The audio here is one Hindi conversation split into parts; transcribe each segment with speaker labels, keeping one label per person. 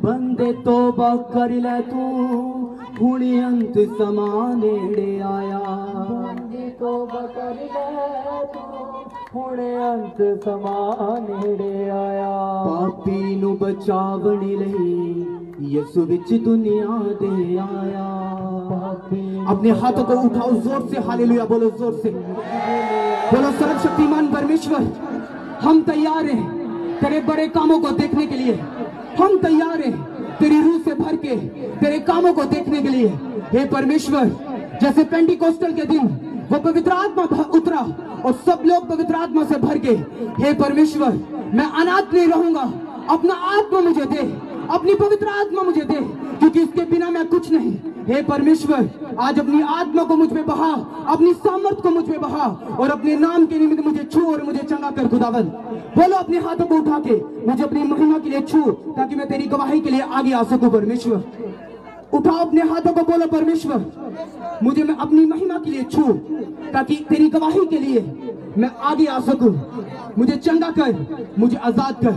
Speaker 1: बंदे तोबा कर ले तू हुणी अंत समा नेड़े आया।
Speaker 2: बंदे तोबा कर ले तू हुणे अंत समा नेड़े आया।
Speaker 1: पापी नु बचावण लई यसु विच दुनिया दे आया। अपने हाथों को उठाओ, जोर से हालेलुया बोलो, जोर से बोलो। सर्वशक्तिमान परमेश्वर, हम तैयार हैं तेरे बड़े कामों को देखने के लिए। हम तैयार हैं तेरी रूह से भर के तेरे कामों को देखने के लिए। हे परमेश्वर, जैसे पेंटिकोस्टल के दिन वो पवित्र आत्मा उतरा और सब लोग पवित्र आत्मा से भर गए। हे परमेश्वर, मैं अनाथ नहीं रहूंगा। अपना आत्मा मुझे दे, अपनी पवित्र आत्मा मुझे दे, क्योंकि इसके बिना मैं कुछ नहीं। हे परमेश्वर, आज अपनी आत्मा को मुझ पे बहा, अपनी सामर्थ को मुझ पे बहा और अपने नाम के निमित्त मुझे छू और मुझे चंगा कर खुदावन। बोलो अपने हाथों को उठा के, मुझे अपनी महिमा के लिए छू ताकि मैं तेरी गवाही के लिए आगे आ सकूं। परमेश्वर, उठाओ अपने हाथों को, बोलो परमेश्वर, मुझे मैं अपनी महिमा के लिए छू ताकि तेरी गवाही के लिए मैं आगे आ सकूं। मुझे चंगा कर, मुझे आजाद कर।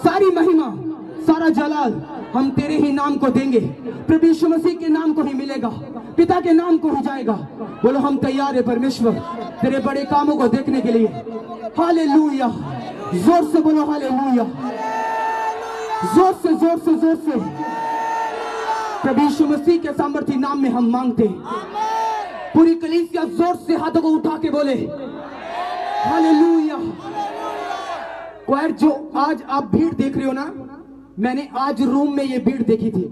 Speaker 1: सारी महिमा, सारा जलाल हम तेरे ही नाम को देंगे। प्रभु यीशु मसीह के नाम को ही मिलेगा, पिता के नाम को ही जाएगा। बोलो हम तैयार है परमेश्वर तेरे बड़े कामों को देखने के लिए। हालेलुया, जोर से बोलो हालेलुया, जोर से जोर से जोर से। प्रभु यीशु मसीह के सामर्थी नाम में हम मांगते हैं। पूरी कलीसिया जोर से हाथों को उठा के बोले हालेलुया। क्वायर, जो आज आप भीड़ देख रहे हो ना, मैंने आज रूम में ये भीड़ देखी थी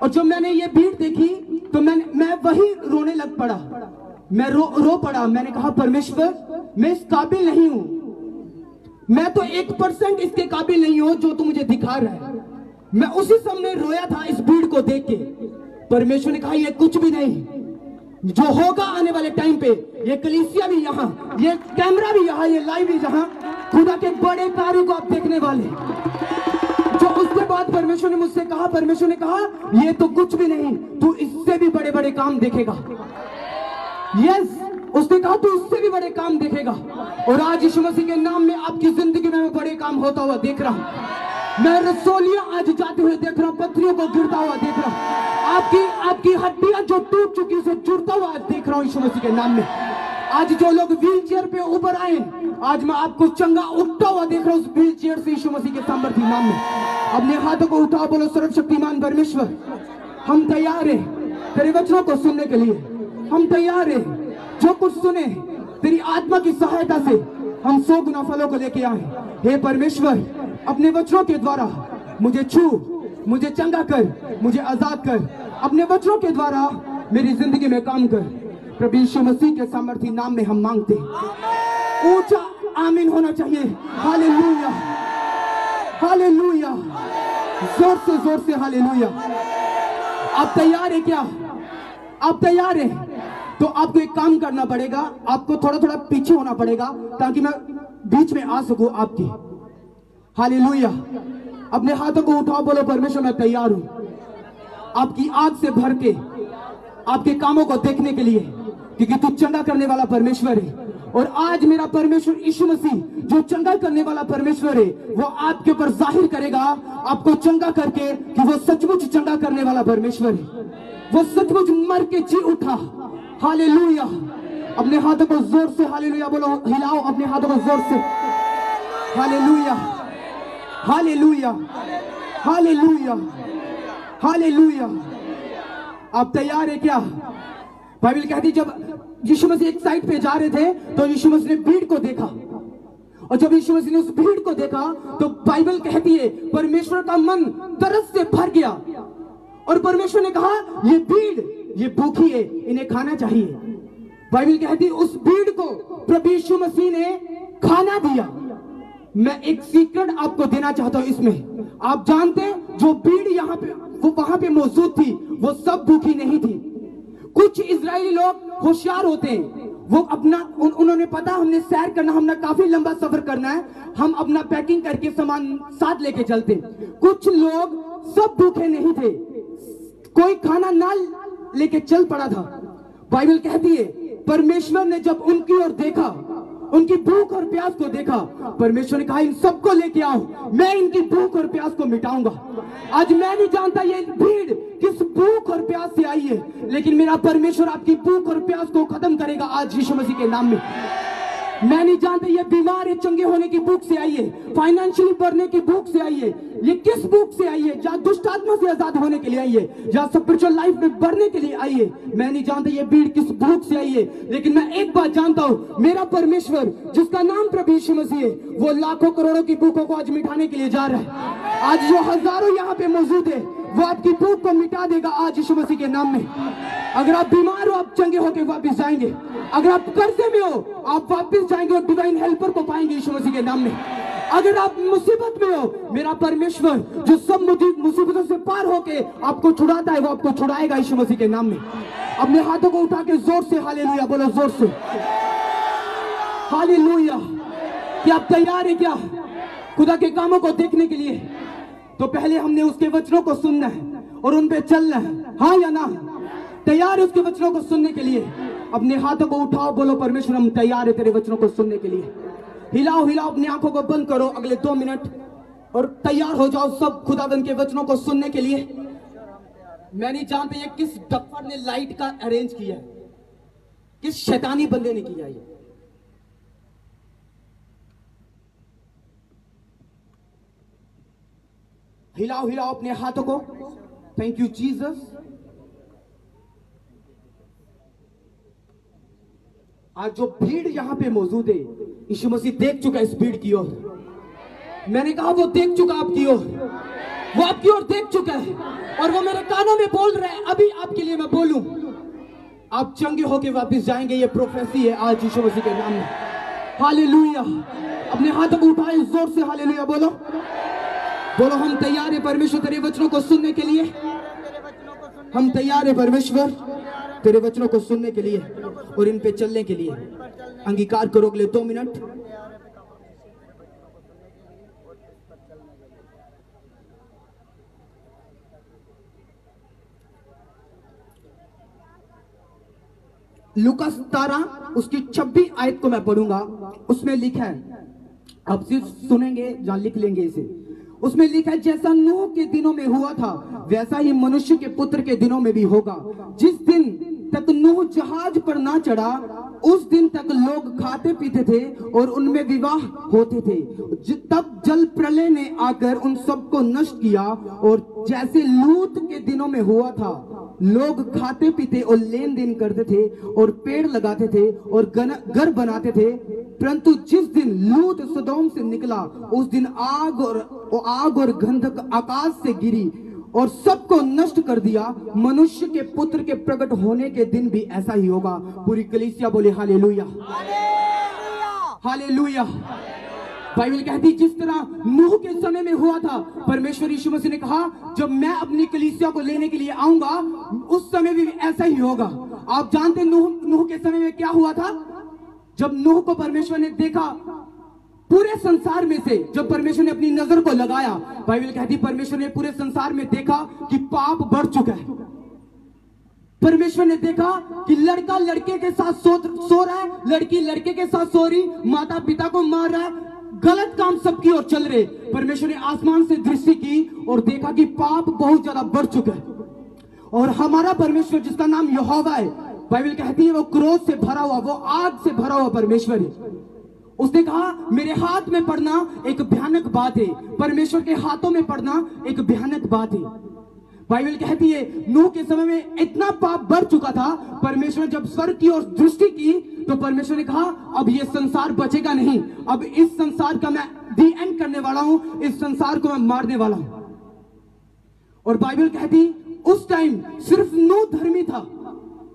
Speaker 1: और जब मैंने ये भीड़ देखी तो मैं वही रोने लग पड़ा। मैं रो पड़ा। मैंने कहा परमेश्वर, मैं इस काबिल नहीं हूं। मैं तो 1% इसके काबिल नहीं हूं जो तू मुझे दिखा रहा है। मैं उसी समय रोया था इस भीड़ को देख के। परमेश्वर ने कहा ये कुछ भी नहीं, जो होगा आने वाले टाइम पे, ये कलीसिया भी यहाँ, ये कैमरा भी यहाँ, ये लाइव भी जहाँ, खुदा के बड़े कार्यों को आप देखने वाले। जो उसके बाद परमेश्वर ने मुझसे कहा, परमेश्वर ने कहा ये तो कुछ भी नहीं, तू इससे भी बड़े बड़े काम देखेगा। यस, उसने कहा तू इससे भी बड़े काम देखेगा। और आज यीशु मसीह के नाम में आपकी जिंदगी में मैं बड़े काम होता हुआ देख रहा हूं। मैं रसोलियां आज जाते हुए देख रहा हूं, पत्रियों को गिरता हुआ देख रहा हूं, आपकी हड्डियां जो टूट चुकी उसे जुड़ता हुआ देख रहा हूं यीशु मसीह के नाम में। आज जो लोग व्हील चेयर पे ऊपर आए, आज मैं आपको चंगा उठता हुआ देख रहा हूं उस व्हील चेयर से यीशु मसीह के सामर्थी नाम में। अपने हाथों को उठाओ, बोलो सर्वशक्तिमान परमेश्वर, हम तैयार हैं तेरे वचनों को सुनने के लिए। हम तैयार हैं जो कुछ सुने तेरी आत्मा की सहायता से हम 100 गुना फलों को लेके आए। हे परमेश्वर, अपने वचनों के द्वारा मुझे छू, मुझे चंगा कर, मुझे आजाद कर। अपने वचनों के द्वारा मेरी जिंदगी में काम कर। प्रभु यीशु मसीह के सामर्थी नाम में हम मांगते हैं। ऊंचा आमीन होना चाहिए। हालेलुया, हालेलुया, जोर से हालेलुया। आप तैयार है क्या? आप तैयार हैं? तो आपको एक काम करना पड़ेगा, आपको थोड़ा थोड़ा पीछे होना पड़ेगा ताकि मैं बीच में आ सकूं आपकी। हालेलुया। अपने हाथों को उठाओ, बोलो परमेश्वर मैं तैयार हूं आपकी आग से भर के आपके कामों को देखने के लिए, क्योंकि तू चंगा करने वाला परमेश्वर है। और आज मेरा परमेश्वर यीशु मसीह जो चंगा करने वाला परमेश्वर है, वो आपके ऊपर जाहिर करेगा, आपको चंगा करके, कि वो सचमुच चंगा करने वाला परमेश्वर है। वो सचमुच मर के जी उठा। हालेलुया। अपने हाथों को जोर से हालेलुया बोलो, हिलाओ अपने हाथों को जोर से। Hallelujah, hallelujah, hallelujah, hallelujah. आप तैयार है क्या? बाइबल कहती जब यीशु मसीह एक साइड पे जा रहे थे तो यीशु मसीह ने भीड़ को देखा, और जब यीशु मसीह ने उस भीड़ को देखा तो बाइबल कहती है परमेश्वर का मन तरस से भर गया और परमेश्वर ने कहा ये भीड़, ये भूखी है, इन्हें खाना चाहिए। बाइबल कहती है उस भीड़ को प्रभु यीशु मसीह ने खाना दिया। मैं एक सीक्रेट आपको देना चाहता हूं इसमें। आप जानते जो भीड़ यहाँ पे वो वहां पे मौजूद थी, वो सब भूखी नहीं थी। कुछ इजरायली लोग होशियार होते हैं, वो अपना उन्होंने पता हमने सैर करना, हमने काफी लंबा सफर करना है, हम अपना पैकिंग करके सामान साथ लेके चलते। कुछ लोग सब भूखे नहीं थे, कोई खाना ना लेके चल पड़ा था। बाइबल कहती है परमेश्वर ने जब उनकी ओर देखा उनकी भूख और प्यास को देखा, परमेश्वर ने कहा इन सबको लेके आओ, मैं इनकी भूख और प्यास को मिटाऊंगा। आज मैं नहीं जानता ये भीड़ किस भूख और प्यास से आई है, लेकिन मेरा परमेश्वर आपकी भूख और प्यास को खत्म करेगा आज यीशु मसीह के नाम में। मैं नहीं जानता ये बीमार है चंगे होने की भूख से आई है, फाइनेंशियली बढ़ने की भूख से आई है, ये किस भूख से आई है, जहाँ दुष्ट आत्मा से आजाद होने के लिए आई है, जहाँ स्पिरिचुअल लाइफ में बढ़ने के लिए आई है। मैं नहीं जानता ये भीड़ किस भूख से आई है, लेकिन मैं एक बात जानता हूँ, मेरा परमेश्वर जिसका नाम प्रभु यीशु मसीह है, वो लाखों करोड़ों की भूखों को आज मिटाने के लिए जा रहा है। आज जो हजारों यहाँ पे मौजूद है वो आपकी भूख को मिटा देगा आज यीशु मसीह के नाम में। अगर आप बीमार हो आप चंगे होकर वापस जाएंगे, अगर आप कर्जे में हो आप वापस जाएंगे और डिवाइन हेल्पर को पाएंगे यीशु मसीह के नाम में। अगर आप मुसीबत में हो, मेरा परमेश्वर जो सब मुसीबतों से पार होके आपको छुड़ाता है वो आपको छुड़ाएगा यीशु मसीह के नाम में। अपने हाथों को उठा के जोर से हालेलुया बोलो, जोर से हालेलुया। क्या आप तैयार है क्या खुदा के कामों को देखने के लिए? तो पहले हमने उसके वचनों को सुनना है और उन पे चलना है, हाँ या ना? तैयार है उसके वचनों को सुनने के लिए? अपने हाथों को उठाओ, बोलो परमेश्वर हम तैयार है तेरे वचनों को सुनने के लिए। हिलाओ हिलाओ, अपनी आंखों को बंद करो अगले 2 मिनट और तैयार हो जाओ सब खुदावंद के वचनों को सुनने के लिए। मैं नहीं जानता ये किस डफर ने लाइट का अरेंज किया है, किस शैतानी बंदे ने किया है। हिलाओ हिलाओ अपने हाथों को। Thank you Jesus. आज जो भीड़ यहां पे मौजूद है यीशु मसीह देख चुका है इस भीड़ की ओर। मैंने कहा वो देख चुका आपकी ओर, वो आपकी ओर देख चुका है और वो मेरे कानों में बोल रहा है अभी आपके लिए मैं बोलूं, आप चंगे होके वापस जाएंगे। ये प्रोफेसी है आज यीशु मसीह के नाम में। हालेलुया। अपने हाथों को उठाए जोर से हालेलुया बोलो, बोलो हम तैयार है परमेश्वर तेरे वचनों को सुनने के लिए। हम तैयार है परमेश्वर तेरे वचनों को सुनने के लिए और इन पे चलने के लिए। अंगीकार करो अगले 2 मिनट। लूका 17 उसकी 26 आयत को मैं पढ़ूंगा। उसमें लिखा है, आप सिर्फ सुनेंगे जहां लिख लेंगे इसे। उसमें लिखा है जैसा नूह के दिनों में हुआ था वैसा ही मनुष्य के पुत्र के दिनों में भी होगा। जिस दिन तक नूह जहाज पर ना चढ़ा उस दिन तक लोग खाते पीते थे और उनमें विवाह होते थे। तब जल प्रलय ने आकर उन सबको नष्ट किया। और जैसे लूत के दिनों में हुआ था लोग खाते पीते और लेन देन करते थे और पेड़ लगाते थे और घर बनाते थे। परंतु जिस दिन लूत सदोम से निकला उस दिन आग और गंधक आकाश से गिरी और सबको नष्ट कर दिया। मनुष्य के पुत्र के प्रकट होने के दिन भी ऐसा ही होगा। पूरी कलीसिया बोले हालेलुया, हालेलुया। बाइबल कहती जिस तरह नूह के समय में हुआ था, परमेश्वर यीशु मसीह ने कहा जब मैं अपनी कलीसिया को लेने के लिए आऊंगा उस समय भी ऐसा ही होगा। आप जानते नूह के समय में क्या हुआ था? जब नूह को परमेश्वर ने देखा पूरे संसार में से, जब परमेश्वर ने अपनी नजर को लगाया, बाइबल कहती परमेश्वर ने पूरे संसार में देखा कि पाप बढ़ चुका है। परमेश्वर ने देखा कि लड़का लड़के के साथ सो रहा है, लड़की लड़के के साथ सो रही, माता पिता को मार रहा है, गलत काम सबकी ओर चल रहे। परमेश्वर ने आसमान से दृष्टि की और देखा कि पाप बहुत ज्यादा बढ़ चुका है। और हमारा परमेश्वर जिसका नाम यहोवा है, बाइबल कहती है वो क्रोध से भरा हुआ, वो आग से भरा हुआ परमेश्वर है। उसने कहा मेरे हाथ में पड़ना एक भयानक बात है, परमेश्वर के हाथों में पड़ना एक भयानक बात है। बाइबल कहती है नूह के समय में इतना पाप बढ़ चुका था, परमेश्वर जब स्वर्ग की ओर दृष्टि की तो परमेश्वर ने कहा अब ये संसार बचेगा नहीं, अब इस संसार का मैं दी एंड करने वाला हूं, इस संसार को मैं मारने वाला हूं। और बाइबल कहती उस टाइम सिर्फ नूह धर्मी था,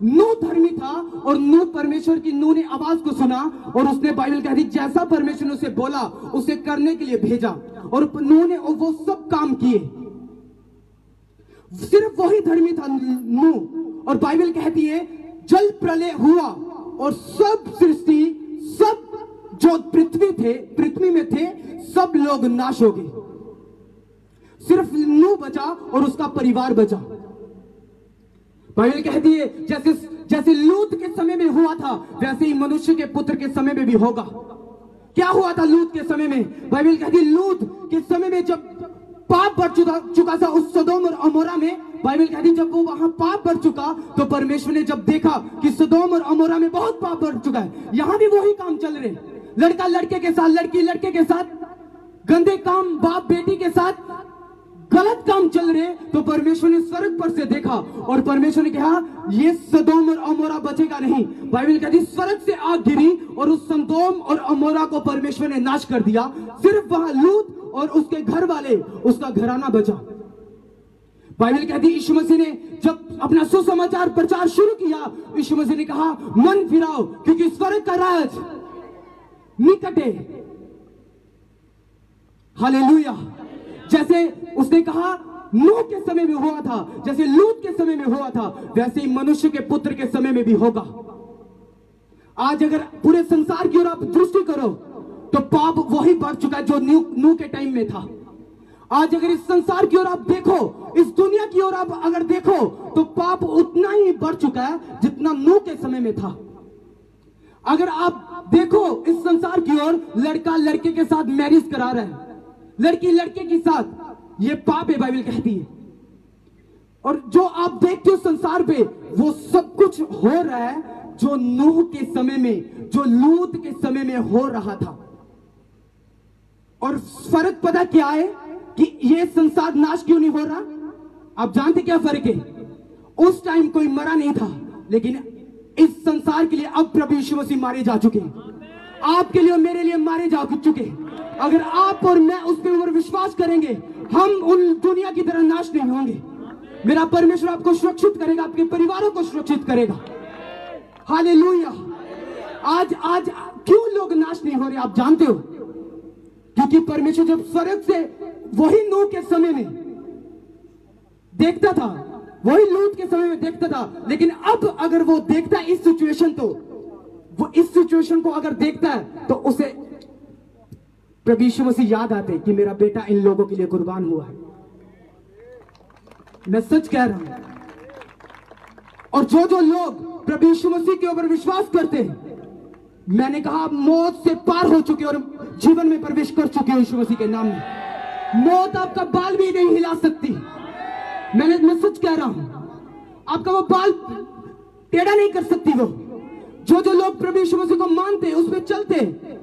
Speaker 1: नूह धर्मी था और नूह परमेश्वर की नूह ने आवाज को सुना और उसने, बाइबल कहती जैसा परमेश्वर ने उसे बोला उसे करने के लिए भेजा और नूह ने वो सब काम किए। सिर्फ वही धर्मी था नूह। और बाइबल कहती है जल प्रलय हुआ और सब सृष्टि, सब जो पृथ्वी में थे सब लोग नाश हो गए। सिर्फ नूह बचा और उसका परिवार बचा। बाइबल कहती है जैसे लूत के समय में हुआ था वैसे ही मनुष्य के पुत्र के समय में भी होगा। क्या हुआ था लूत के समय में? बाइबल कहती है लूत के समय में जब पाप बढ़ चुका था उस सदोम और अमोरा में, बाइबल कहती है जब वो वहां पाप बढ़ चुका तो परमेश्वर ने जब देखा कि सदोम और अमोरा में बहुत पाप बढ़ चुका है, यहां भी वही काम चल रहे, लड़का लड़के के साथ, लड़की लड़के के साथ, गंदे काम बाप बेटी के साथ गलत काम चल रहे, तो परमेश्वर ने स्वर्ग पर से देखा और परमेश्वर ने कहा ये सदोम और अमोरा बचेगा नहीं। बाइबल कहती है स्वर्ग से आग गिरी और उस सदोम और अमोरा को परमेश्वर ने नाश कर दिया, सिर्फ वहां लूत और उसके घर वाले, उसका घराना बचा। बाइबल कहती है यीशु मसीह ने जब अपना सुसमाचार प्रचार शुरू किया, यीशु मसीह ने कहा मन फिराओ क्योंकि स्वर्ग का राज निकट है। हालेलुया। जैसे उसने कहा नूह के समय में हुआ था, जैसे लूत के समय में हुआ था, वैसे ही मनुष्य के पुत्र के समय में भी होगा। आज अगर पूरे संसार की ओर आप दृष्टि करो तो पाप वही बढ़ चुका है जो नूह के टाइम में था। आज अगर इस संसार की ओर आप देखो, इस दुनिया की ओर आप अगर देखो तो पाप उतना ही बढ़ चुका है जितना नूह के समय में था। अगर आप देखो इस संसार की ओर, लड़का लड़के के साथ मैरिज करा रहा है, लड़की लड़के के साथ, ये पाप है बाइबल कहती है। और जो आप देखते हो संसार पे वो सब कुछ हो रहा है जो नूह के समय में, जो लूत के समय में हो रहा था। और फर्क पता क्या है कि ये संसार नाश क्यों नहीं हो रहा? आप जानते क्या फर्क है? उस टाइम कोई मरा नहीं था, लेकिन इस संसार के लिए अब प्रभु यीशु मसीह मारे जा चुके हैं, आपके लिए और मेरे लिए मारे जा चुके हैं। अगर आप और मैं उस पर ऊपर विश्वास करेंगे, हम उन दुनिया की तरह नाश नहीं होंगे। मेरा परमेश्वर आपको सुरक्षित करेगा, आपके परिवारों को सुरक्षित करेगा। हालेलुया। आज क्यों लोग नाश नहीं हो रहे आप जानते हो? क्योंकि परमेश्वर जब स्वर्ग से वही नूह के समय में देखता था, वही लूत के समय में देखता था, लेकिन अब अगर वो देखता है इस सिचुएशन, तो वो इस सिचुएशन को अगर देखता है तो उसे प्रभु यीशु मसीह याद आते कि मेरा बेटा इन लोगों के लिए कुर्बान हुआ है। मैं सच कह रहा हूं। और जो लोग प्रभु यीशु मसीह के ऊपर विश्वास करते हैं, मैंने कहा मौत से पार हो चुके और जीवन में प्रवेश कर चुके हो यीशु मसीह के नाम में। मौत आपका बाल भी नहीं हिला सकती। मैं सच कह रहा हूं, आपका वो बाल टेढ़ा नहीं कर सकती। वो जो लोग प्रभु यीशु मसीह को मानते उस पर चलते,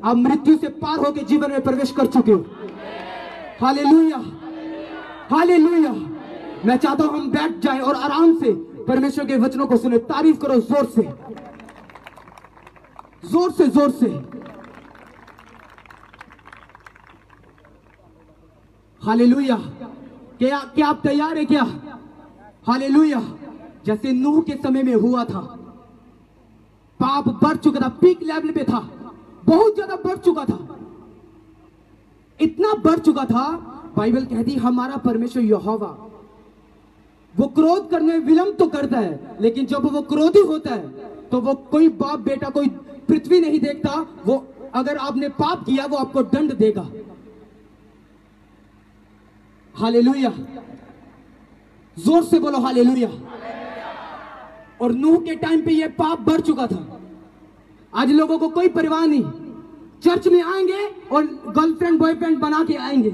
Speaker 1: आप मृत्यु से पार होकर जीवन में प्रवेश कर चुके हो। Hallelujah, hallelujah. मैं चाहता हूं हम बैठ जाएं और आराम से परमेश्वर के वचनों को सुने। तारीफ करो जोर से, जोर से, जोर से। हालेलुया। क्या आप तैयार है क्या? हालेलुया। जैसे नूह के समय में हुआ था, पाप बढ़ चुका था, पीक लेवल पे था, बहुत ज्यादा बढ़ चुका था, इतना बढ़ चुका था। बाइबल कहती हमारा परमेश्वर यहोवा, वो क्रोध करने में विलंब तो करता है, लेकिन जब वो क्रोधी होता है तो वो कोई बाप बेटा, कोई पृथ्वी नहीं देखता। वो अगर आपने पाप किया वो आपको दंड देगा। हालेलुया। जोर से बोलो हालेलुया। और नूह के टाइम पे ये पाप बढ़ चुका था। आज लोगों को कोई परवाह नहीं, चर्च में आएंगे और गर्लफ्रेंड बॉयफ्रेंड बना के आएंगे,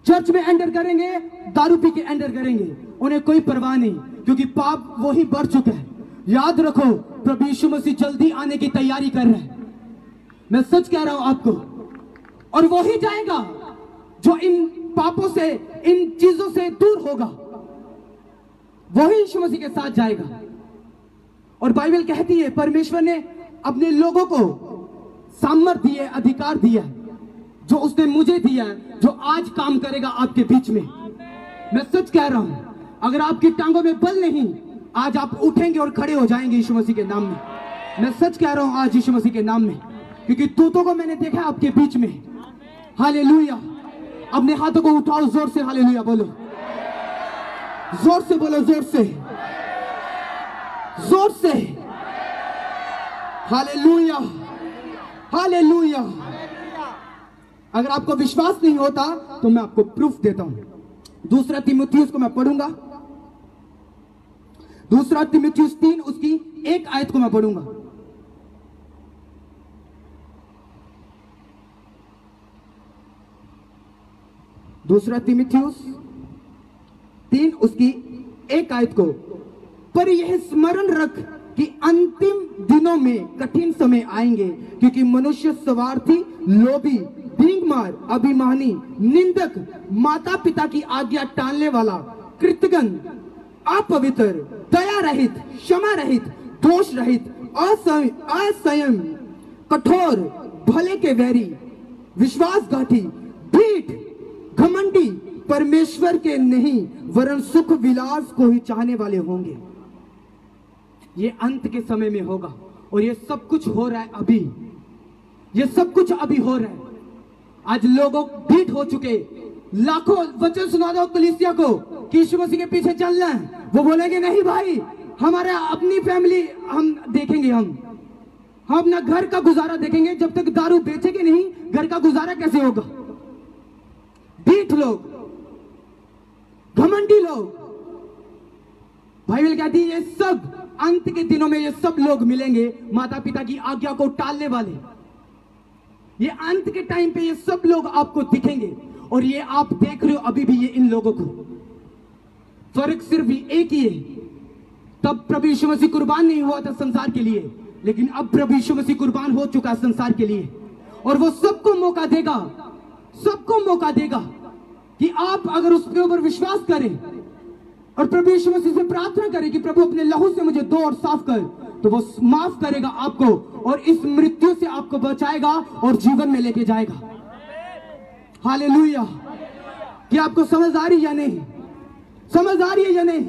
Speaker 1: चर्च में एंटर करेंगे, दारू पी के एंटर करेंगे, उन्हें कोई परवाह नहीं, क्योंकि पाप वही बढ़ चुका है। याद रखो प्रभु यीशु मसीह जल्दी आने की तैयारी कर रहे हैं। मैं सच कह रहा हूं आपको। और वही जाएगा जो इन पापों से, इन चीजों से दूर होगा, वही यीशु मसीह के साथ जाएगा। और बाइबल कहती है परमेश्वर ने अपने लोगों को सामर्थ्य दिए, अधिकार दिया, जो उसने मुझे दिया है, जो आज काम करेगा आपके बीच में। मैं सच कह रहा हूं, अगर आपकी टांगों में बल नहीं, आज आप उठेंगे और खड़े हो जाएंगे यीशु मसीह के नाम में। मैं सच कह रहा हूं आज यीशु मसीह के नाम में, क्योंकि दूतों को मैंने देखा आपके बीच में। हालेलुया। अपने हाथों को उठाओ, जोर से हालेलुया बोलो, जोर से बोलो, जोर से, जोर से। Hallelujah, hallelujah. अगर आपको विश्वास नहीं होता तो मैं आपको प्रूफ देता हूं। दूसरा तीमुथियुस को मैं पढ़ूंगा, दूसरा तीमुथियुस 3 उसकी 1 आयत को मैं पढ़ूंगा। दूसरा तिमुथियुस 3 उसकी 1 आयत को, पर यह स्मरण रख कि अंतिम दिनों में कठिन समय आएंगे, क्योंकि मनुष्य स्वार्थी, लोभी, भीखमार, अभिमानी, निंदक, माता पिता की आज्ञा टालने वाला, कृतघ्न, अपवित्र, दया रहित, क्षमा रहित, दोष रहित, असंयम, कठोर, भले के वैरी, विश्वासघाती, ढीठ, घमंडी, परमेश्वर के नहीं वरन सुख विलास को ही चाहने वाले होंगे। ये अंत के समय में होगा और ये सब कुछ हो रहा है अभी, ये सब कुछ अभी हो रहा है। आज लोगों ढीठ हो चुके, लाखों वचन सुना दो कलीसिया को कि यीशु मसीह के पीछे चलना है, वो बोलेंगे नहीं भाई, हमारा अपनी फैमिली हम देखेंगे, हम अपना घर का गुजारा देखेंगे, जब तक दारू बेचेंगे नहीं घर का गुजारा कैसे होगा। ढीठ लोग, घमंडी लोग, बाइबल कहती है ये सब अंत के दिनों में ये सब लोग मिलेंगे, माता पिता की आज्ञा को टालने वाले। ये अंत के टाइम पे ये सब लोग आपको दिखेंगे और ये आप देख रहे हो अभी भी ये इन लोगों को। फर्क सिर्फ एक ही है, तब प्रभु यीशु मसीह कुर्बान नहीं हुआ था संसार के लिए, लेकिन अब प्रभु यीशु मसीह कुर्बान हो चुका है संसार के लिए, और वो सबको मौका देगा, सबको मौका देगा कि आप अगर उसके ऊपर विश्वास करें और प्रभु यीशु मसीह से प्रार्थना करें कि प्रभु अपने लहू से मुझे धो और साफ कर, तो वो माफ करेगा आपको और इस मृत्यु से आपको बचाएगा और जीवन में लेके जाएगा। हालेलुया। क्या आपको समझ आ रही या नहीं? समझ आ रही है या नहीं?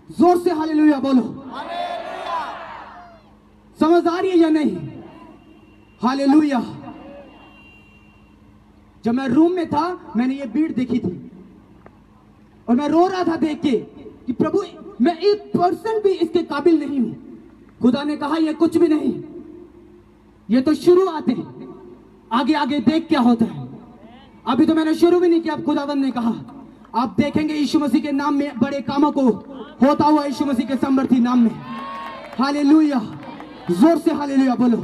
Speaker 1: जोर से हालेलुया बोलो। समझ आ रही है या नहीं? हालेलुया। जब मैं रूम में था मैंने ये भीड़ देखी थी और मैं रो रहा था देख के कि प्रभु मैं 1% भी इसके काबिल नहीं हूं। खुदा ने कहा ये कुछ भी नहीं, ये तो शुरुआत है, आगे आगे देख क्या होता है। अभी तो मैंने शुरू भी नहीं किया, खुदावंद ने कहा आप देखेंगे यीशु मसीह के नाम में बड़े कामों को होता हुआ, यीशु मसीह के सामर्थी नाम में। हालेलुया। जोर से हालेलुया बोलो।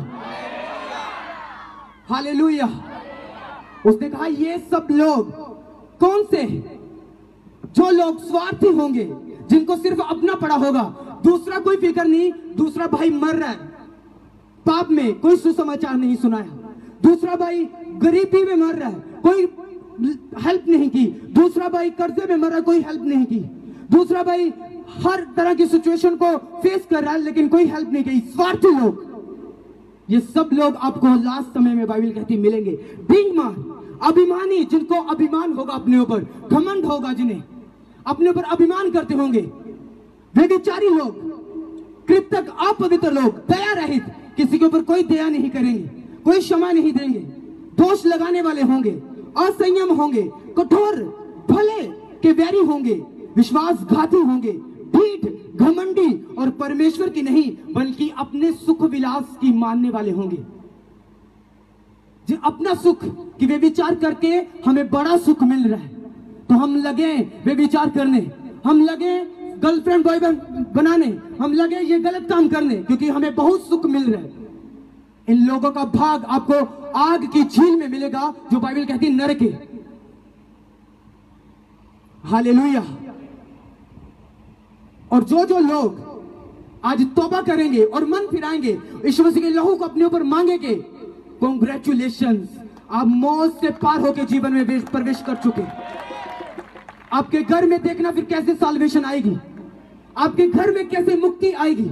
Speaker 1: हालेलुया। उसने कहा ये सब लोग कौन से हैं? जो लोग स्वार्थी होंगे, जिनको सिर्फ अपना पड़ा होगा, दूसरा कोई फिक्र नहीं, दूसरा भाई मर रहा है पाप में, कोई सुसमाचार नहीं सुनाया, दूसरा भाई गरीबी में मर रहा है, कोई हेल्प नहीं की, दूसरा भाई कर्जे में मर रहा है, कोई हेल्प नहीं की, दूसरा भाई हर तरह की सिचुएशन को फेस कर रहा है लेकिन कोई हेल्प नहीं की। स्वार्थी लोग, ये सब लोग आपको लास्ट समय में बाइबल कहती मिलेंगे। भीखमार, अभिमानी, जिनको अभिमान होगा अपने ऊपर, घमंड होगा, जिन्हें अपने ऊपर अभिमान करते होंगे, व्यभिचारी लोग, कृतज्ञ, अपवित्र लोग, दया रहित, किसी के ऊपर कोई दया नहीं करेंगे, कोई क्षमा नहीं देंगे, दोष लगाने वाले होंगे, असंयम होंगे, कठोर, भले के वैरी होंगे, विश्वासघाती होंगे, ढीठ, घमंडी और परमेश्वर की नहीं बल्कि अपने सुख विलास की मानने वाले होंगे। जो अपना सुख कि वे विचार करके हमें बड़ा सुख मिल रहा है तो हम लगे वे विचार करने, हम लगे गर्लफ्रेंड बॉयफ्रेंड बनाने, हम लगे ये गलत काम करने क्योंकि हमें बहुत सुख मिल रहा है। इन लोगों का भाग आपको आग की झील में मिलेगा जो बाइबल कहती है नरक है। हालेलुया। और जो लोग आज तौबा करेंगे और मन फिराएंगे, यीशु मसीह के लहू को अपने ऊपर मांगेंगे, कांग्रेचुलेशंस, आप मौत से पार होकर जीवन में प्रवेश कर चुके। आपके घर में देखना फिर कैसे साल्वेशन आएगी, आपके घर में कैसे मुक्ति आएगी।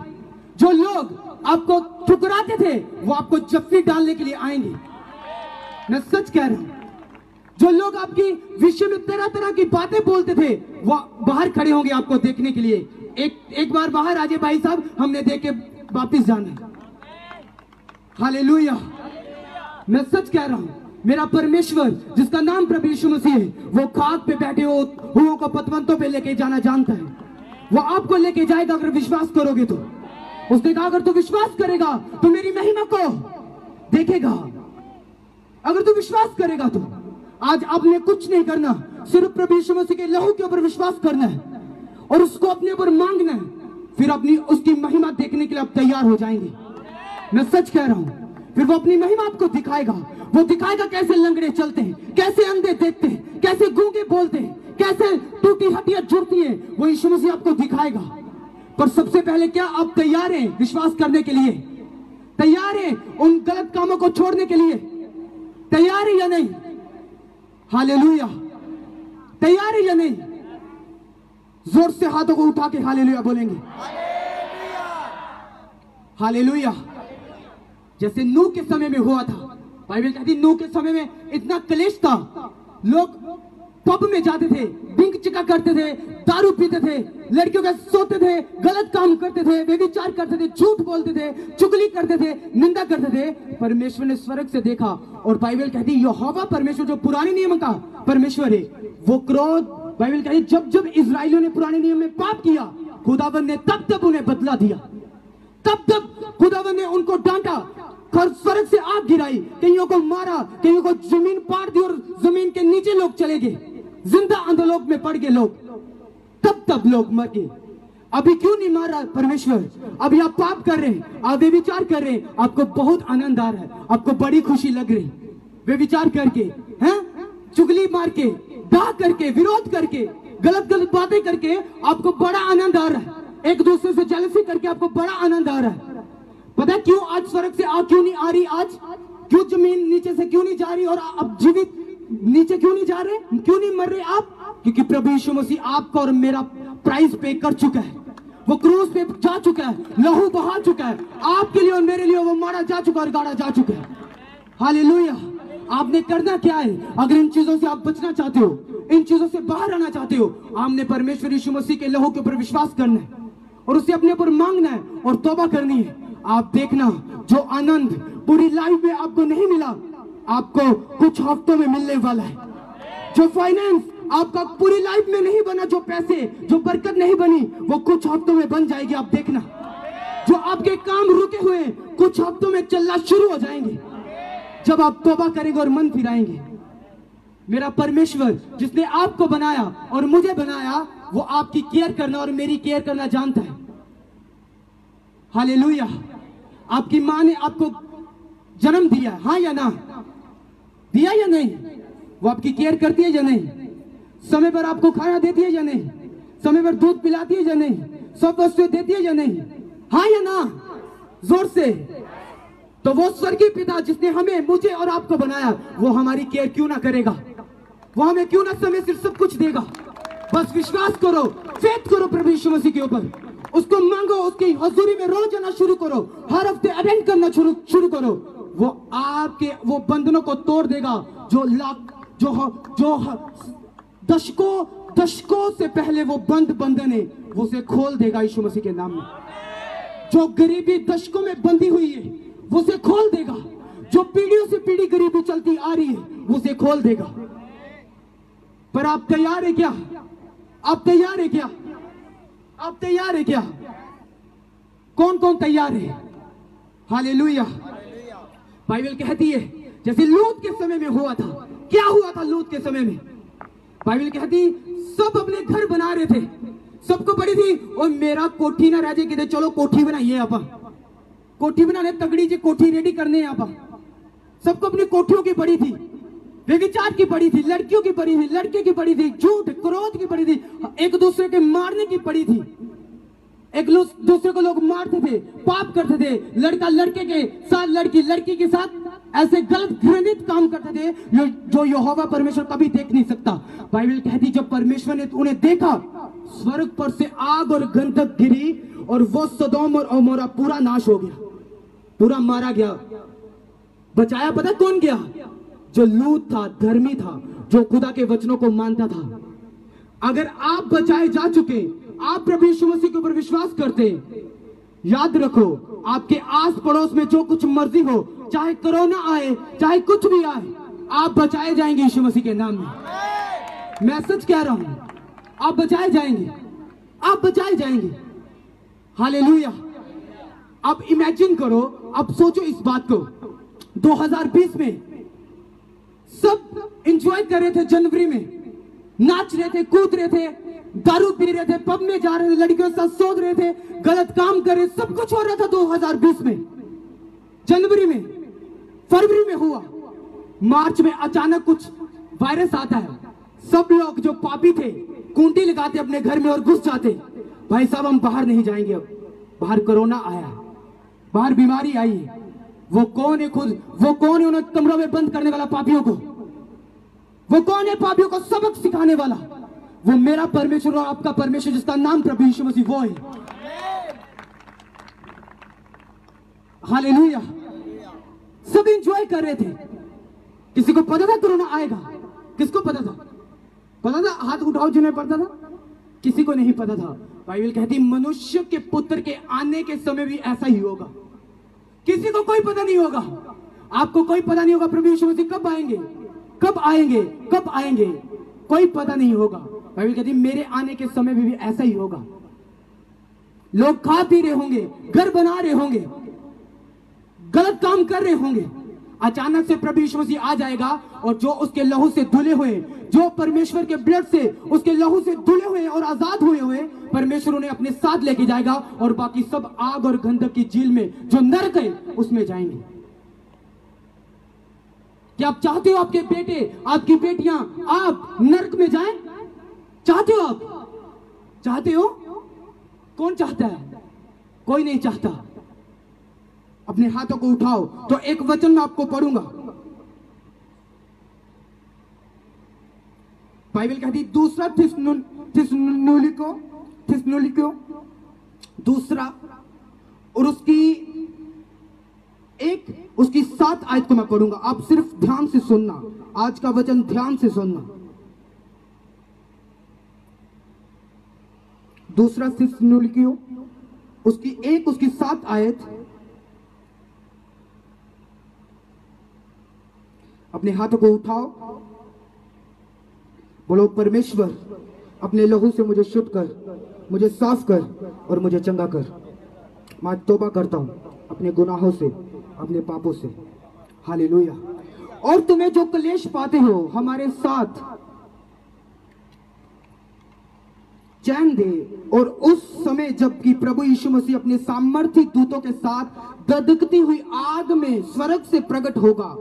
Speaker 1: जो लोग आपको ठुकराते थे वो आपको जफ्फी डालने के लिए आएंगे। मैं सच कह रहा हूं, जो लोग आपकी विषय में तरह तरह की बातें बोलते थे वो बाहर खड़े होंगे आपको देखने के लिए। एक बार बाहर आजे भाई साहब, हमने देख के वापिस जाना है। हालेलुया। मैं सच कह रहा हूं, मेरा परमेश्वर जिसका नाम प्रभु यीशु मसीह है, वो खाक पे बैठे हुओं को पतवंतों पे लेके जाना जानता है। वो आपको लेके जाएगा अगर विश्वास करोगे तो। उसने कहा अगर तू विश्वास करेगा तो मेरी महिमा को देखेगा। अगर तू विश्वास करेगा तो आज आपने कुछ नहीं करना, सिर्फ प्रभु यीशु मसीह के लहू के ऊपर विश्वास करना है और उसको अपने ऊपर मांगना है, फिर अपनी उसकी महिमा देखने के लिए आप तैयार हो जाएंगे। मैं सच कह रहा हूं, फिर वो अपनी महिमा आपको दिखाएगा। वो दिखाएगा कैसे लंगड़े चलते हैं, कैसे अंधे देखते हैं, कैसे गूंगे बोलते हैं, कैसे टूटी हड्डियां जुड़ती हैं। वो यीशु मसीह आपको दिखाएगा। पर सबसे पहले क्या आप तैयार हैं विश्वास करने के लिए? तैयार हैं उन गलत कामों को छोड़ने के लिए? तैयार है या नहीं? हालेलुया। तैयार है या नहीं? जोर से हाथों को उठा के हालेलुया बोलेंगे। हालेलुया। जैसे नूह के समय में हुआ था, बाइबल कहती है नूह के समय में इतना क्लेश था, लोग पब में जाते थे, बिंग चिका करते थे, दारू पीते थे, लड़कियों के सोते थे, गलत काम करते थे, व्यभिचार करते थे, झूठ बोलते थे, चुगली करते थे, निंदा करते थे। परमेश्वर ने स्वर्ग से देखा और बाइबल कहती है यहोवा परमेश्वर जो पुराने नियम का परमेश्वर है, वो क्रोध, बाइबल कहती है जब जब इजराइलियों ने पुराने नियम में पाप किया, खुदावंद ने तब तब उन्हें बदला दिया, तब तब खुदावंद ने उनको डांटा, स्वर्ग से आग गिराई, कईयों को मारा, कईयों को जमीन पाड़ दी और जमीन के नीचे लोग चले गए, जिंदा अधोलोक में पड़ गए लोग, तब तब लोग मर गए। अभी क्यों नहीं मार रहा परमेश्वर? अभी आप पाप कर रहे हैं, आप व्यभिचार कर रहे हैं, आपको बहुत आनंद आ रहा है, आपको बड़ी खुशी लग रही, व्यभिचार करके, हैं, चुगली मार के, डाह करके, विरोध करके, गलत गलत बातें करके आपको बड़ा आनंद आ रहा है, एक दूसरे से जेलसी करके आपको बड़ा आनंद आ रहा है। पता है क्यों आज स्वर्ग से आग क्यों नहीं आ रही? आज क्यों जमीन नीचे से क्यों नहीं जा रही और अब जीवित नीचे क्यों नहीं जा रहे, क्यों नहीं मर रहे आप? क्योंकि प्रभु यीशु मसीह आपका और मेरा प्राइस पे कर चुका है, वो क्रूस पे जा चुका है, लहू बहा चुका है, आपके लिए और मेरे लिए वो मारा जा चुका और गाड़ा जा चुका है। हालेलुया। आपने करना क्या है? अगर इन चीजों से आप बचना चाहते हो, इन चीजों से बाहर आना चाहते हो, आपने परमेश्वर यीशु मसीह के लहू के ऊपर विश्वास करना है और उसे अपने ऊपर मांगना है और तौबा करनी है। आप देखना जो आनंद पूरी लाइफ में आपको नहीं मिला, आपको कुछ हफ्तों में मिलने वाला है। जो फाइनेंस आपका पूरी लाइफ में नहीं बना, जो पैसे, जो बरकत नहीं बनी, वो कुछ हफ्तों में बन जाएगी। आप देखना जो आपके काम रुके हुए कुछ हफ्तों में चलना शुरू हो जाएंगे जब आप तौबा करेंगे और मन फिराएंगे। मेरा परमेश्वर जिसने आपको बनाया और मुझे बनाया, वो आपकी केयर करना और मेरी केयर करना जानता है। हालेलुया। आपकी माँ ने आपको जन्म दिया, हाँ या ना? दिया या नहीं? वो आपकी केयर करती है या नहीं? समय पर आपको खाना देती है या नहीं? समय पर दूध पिलाती है या नहीं? सब वस्तुएं देती है या नहीं? हाँ या ना? जोर से। तो वो स्वर्गीय पिता जिसने हमें, मुझे और आपको बनाया, वो हमारी केयर क्यों ना करेगा? वो हमें क्यों ना समय से सब कुछ देगा? बस विश्वास करो, फेथ करो प्रभु यीशु मसीह के ऊपर, उसको मांगो, उसकी हजूरी में रोज आना शुरू करो, हर हफ्ते अटेंड करना शुरू करो। वो आपके वो बंधनों को तोड़ देगा जो दशकों से पहले वो बंधन है, वो उसे खोल देगा यीशु मसीह के नाम में। जो गरीबी दशकों में बंधी हुई है, वो उसे खोल देगा। जो पीढ़ियों से पीढ़ी गरीबी चलती आ रही है, वो उसे खोल देगा। पर आप तैयार है क्या? आप तैयार है क्या? आप तैयार है क्या? कौन कौन तैयार है? हालेलुया। बाइबल कहती है जैसे लूत के समय में हुआ था। क्या हुआ था लूत के समय में? बाइबल कहती सब अपने घर बना रहे थे, सबको पड़ी थी और मेरा कोठी ना रह जाए, कहते चलो कोठी बनाइए, आप कोठी बनाने तगड़ी जी कोठी रेडी करने आप। सबको अपनी कोठियों की पड़ी थी, व्यभिचार की पड़ी थी, लड़कियों की पड़ी थी, लड़के की पड़ी थी, झूठ क्रोध की पड़ी थी, एक दूसरे के मारने की पड़ी थी, एक दूसरे को लोग मारते थे, पाप करते थे, लड़का लड़के के साथ, लड़की लड़की के साथ ऐसे गलत घृणित काम करते थे जो यहोवा परमेश्वर कभी देख नहीं सकता। बाइबल कहती जब परमेश्वर ने उन्हें देखा, स्वर्ग पर से आग और गंधक गिरी और वो सदोम और अमोरा पूरा नाश हो गया, पूरा मारा गया। बचाया पता कौन गया? जो लूत था, धर्मी था, जो खुदा के वचनों को मानता था। अगर आप बचाए जा चुके, आप प्रभु यीशु मसीह के ऊपर विश्वास करते, याद रखो आपके आस पड़ोस में जो कुछ मर्जी हो, चाहे कोरोना आए, चाहे कुछ भी आए, आप बचाए जाएंगे यीशु मसीह के नाम में। मैं सच कह रहा हूं, आप बचाए जाएंगे, आप बचाए जाएंगे। हालेलुया। अब इमेजिन करो, अब सोचो इस बात को, 2020 में सब एंजॉय कर रहे थे, जनवरी में नाच रहे थे, कूद रहे थे, दारू पी रहे थे, पब में जा रहे थे, लड़कियों के साथ सो रहे थे, गलत काम कर रहे, सब कुछ हो रहा था 2020 में जनवरी में। फरवरी में हुआ, मार्च में अचानक कुछ वायरस आता है, सब लोग जो पापी थे कुंडी लगाते अपने घर में और घुस जाते। भाई साहब हम बाहर नहीं जाएंगे, अब बाहर कोरोना आया, बाहर बीमारी आई। वो कौन है खुद, वो कौन है उन्हें कमरों में बंद करने वाला पापियों को? वो कौन है पापियों को सबक सिखाने वाला? वो मेरा परमेश्वर और आपका परमेश्वर जिसका नाम प्रभु यीशु मसीह, वो है। हालेलुया। सब एंजॉय कर रहे थे। किसी को पता था कोरोना आएगा? किसको पता था? पता था? हाथ उठाओ जिन्हें पता था। किसी को नहीं पता था। बाइबल कहती मनुष्य के पुत्र के आने के समय भी ऐसा ही होगा। किसी को कोई पता नहीं होगा, आपको कोई पता नहीं होगा प्रभु यीशु मसीह कब आएंगे, कब आएंगे, कब आएंगे, कोई पता नहीं होगा। बाइबल कहती मेरे आने के समय में भी ऐसा ही होगा। लोग खा पी रहे होंगे, घर बना रहे होंगे, गलत काम कर रहे होंगे, अचानक से प्रभु यीशु मसीह आ जाएगा और जो उसके लहू से धुले हुए, जो परमेश्वर के ब्लड से, उसके लहू से धुले हुए और आजाद हुए परमेश्वर उन्हें अपने साथ लेके जाएगा और बाकी सब आग और गंधक की झील में जो नरक है उसमें जाएंगे। क्या आप चाहते हो आपके बेटे, आपकी बेटियां आप नरक में जाएं? चाहते हो आप? चाहते हो? कौन चाहता है? कोई नहीं चाहता। अपने हाथों को उठाओ तो एक वचन मैं आपको पढ़ूंगा। बाइबल कहती दूसरा थिस्सलुनीकियों दूसरा और उसकी 7 आयत को मैं पढ़ूंगा। आप सिर्फ ध्यान से सुनना, आज का वचन ध्यान से सुनना। दूसरा थिस्सलुनीकियों उसकी 7 आयत। अपने हाथों को उठाओ, बोलो परमेश्वर अपने लहू से मुझे शुद्ध कर, मुझे साफ कर और मुझे चंगा कर। मैं तौबा करता हूं अपने गुनाहों से, अपने पापों से। हालेलुया। और तुम्हें जो क्लेश पाते हो हमारे साथ चैन दे। और उस समय जबकि प्रभु यीशु मसीह अपने सामर्थी दूतों के साथ दधकती हुई आग में स्वर्ग से प्रकट होगा।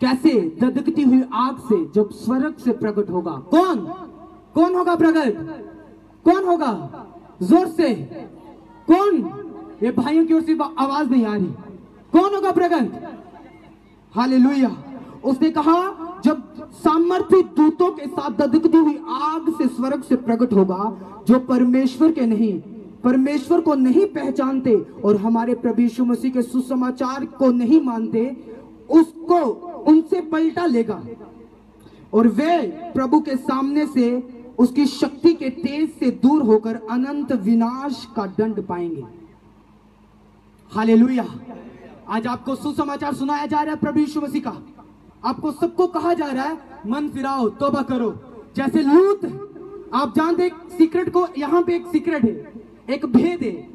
Speaker 1: कैसे? दधकती हुई आग से जब स्वर्ग से प्रकट होगा। कौन होगा प्रकट? कौन होगा? जोर से कौन? ये भाइयों की ओर से आवाज नहीं आ रही। कौन होगा प्रकट? हालेलुया। उसने कहा जब सामर्थी दूतों के साथ दधकती हुई आग से स्वर्ग से प्रकट होगा, जो परमेश्वर को नहीं पहचानते और हमारे प्रभु यीशु मसीह के सुसमाचार को नहीं मानते, उसको उनसे पलटा लेगा और वे प्रभु के सामने से उसकी शक्ति के तेज से दूर होकर अनंत विनाश का दंड पाएंगे। हालेलुया। आज आपको सुसमाचार सुनाया जा रहा है प्रभु यीशु मसीह का। आपको सबको कहा जा रहा है मन फिराओ, तौबा करो। जैसे लूत, आप जानते एक सीक्रेट को, यहां पे एक सीक्रेट है, एक भेद है।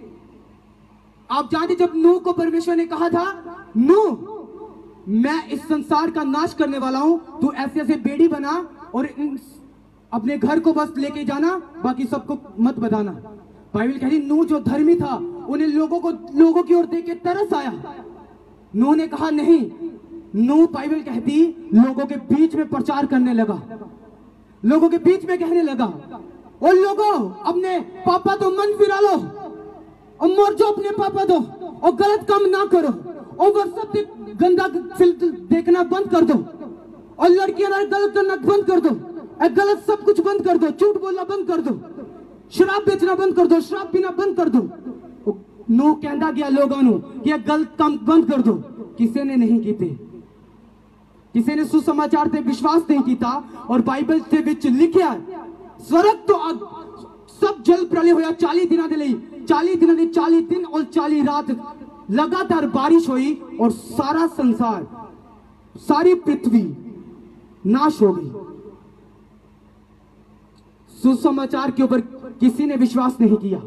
Speaker 1: आप जानते जब नूह को परमेश्वर ने कहा था, नूह मैं इस संसार का नाश करने वाला हूं, तू ऐसे ऐसे बेड़ी बना और अपने घर को बस लेके जाना, बाकी सबको मत बताना। बाइबल कहती नूह जो धर्मी था, उन्हें लोगों की ओर देख के तरस आया। नूह ने कहा नहीं। नूह, बाइबल कहती, लोगों के बीच में प्रचार करने लगा, लोगों के बीच में कहने लगा, और लोगों अपने पापा तो मन फिरा लो और मर जाओ अपने पापा दो और गलत काम ना करो और व्हाट्सएप गंदा फिल्म देखना बंद कर दो और लड़कियां गलत करना बंद कर दो, गलत सब कुछ बंद कर दो, झूठ बोलना बंद कर दो, शराब बेचना बंद कर दो, शराब पीना बंद कर दो। नूह कहता गया लोगों ਨੂੰ कि गलत काम बंद कर दो। किसी ने नहीं कीते, किसी ने सुसमाचार से विश्वास नहीं किया। और बाइबल से विच लिखिया स्वर्ग तो सब जल प्रलय होया 40 दिनों के लिए, 40 दिनों के 40 दिन और 40 रात लगातार बारिश हुई और सारा संसार, सारी पृथ्वी नाश हो गई। सुसमाचार के ऊपर किसी ने विश्वास नहीं किया,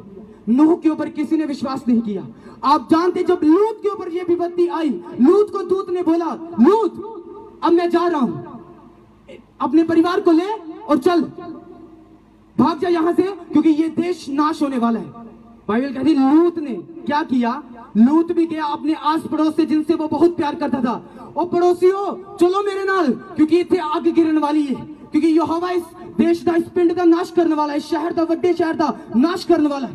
Speaker 1: नूह के ऊपर किसी ने विश्वास नहीं किया। आप जानते जब लूत के ऊपर यह विपत्ति आई, लूत को दूत ने बोला, लूत अब मैं जा रहा हूं, अपने परिवार को ले और चल, भाग जा यहां से, क्योंकि ये देश नाश होने वाला है। बाइबल कहती लूत ने क्या किया, लूत भी गया अपने आस पड़ोस से जिनसे वो बहुत प्यार करता था। ओ पड़ोसियों, चलो मेरे नाल, क्योंकि इतने आग गिरने वाली है, क्योंकि यहोवा इस देश का, इस पिंड का नाश करने वाला है, इस शहर का, वड्डे शहर का नाश करने वाला है।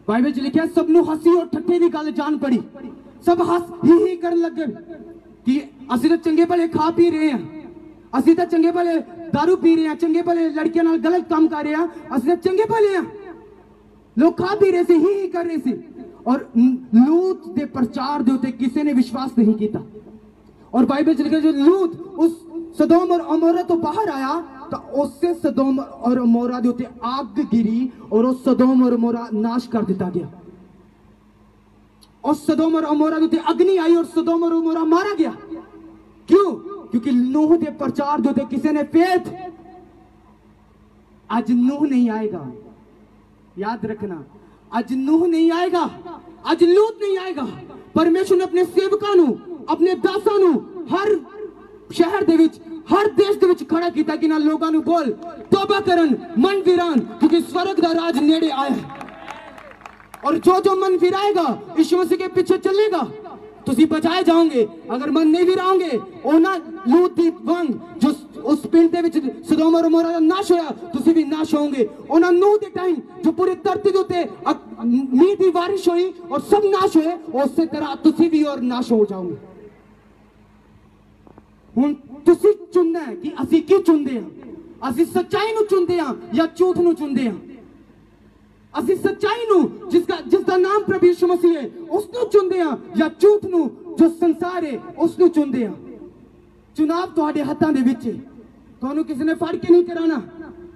Speaker 1: बाइबल च लिखा सब नू हसी और ठट्ठे की गल जान पड़ी। सब हस ही करन लगे कि असि तो चंगे भले खा पी रहे हैं, असि तो चंगे भले दारू पी रहे हैं, चंगे भले लड़कियां नाल गलत काम कर रहे हैं, असि तो चंगे भले हैं। लोग खा पी रहे से ही कर रहे से, और लूत के प्रचार दे उत्ते किसी ने विश्वास नहीं किया। और बाइबल च लिखा जो लूत उस सदोम और अमोरा तो बाहर आया तो उससे सदोम और अमोरा दे उत्ते आग गिरी और उस सदोम और अमोरा नाश कर दिता गया। और सदोम और अमोरा दे उत्ते अग्नि आई और सदोम और अमोरा मारा गया। क्यों? क्योंकि नूह के प्रचार दे उत्ते किसी ने फेथ। आज नूह नहीं आएगा, याद रखना, आज नूह नहीं आएगा, आज लूत नहीं आएगा। परमेश्वर ने अपने सेवकां नू, अपने दासां नू हर शहर दे विच, हर देश दे विच खड़ा कीता कि ना लोगां नू बोल तौबा करन, मन फिरान, क्योंकि स्वर्ग दा राज नेड़े आया है। और जो जो मन फिराएगा, यीशु मसीह के पीछे चलेगा, तुसी बचाए जाओगे। अगर मन नहीं फिराओगे, ओना लूत दी वंग जो उस पिंड दे विच सदोम और अमोरा दा नाश होया, तुसी भी नाश होंगे। ओना नूह दे टाइम जो पूरी धरती दे उत्ते मींह दी बारिश हुई और सब नाश हुए, उसी तरह तुसी भी और नाश हो जाओगे। हुण तुसी चुनना है कि असी की चुनदे हां, असी सच्चाई नू चुनदे हां या झूठ नू चुनदे हां। असी सच्चाई नू जिसका नाम प्रभु यीशु मसीह है उसनू चुनदे हां या झूठ नू जो संसार है उसनू चुनदे हां। चुनाव तुहाडे हत्थां दे विच है। तुहानू किसी ने फड़ के नहीं कराना,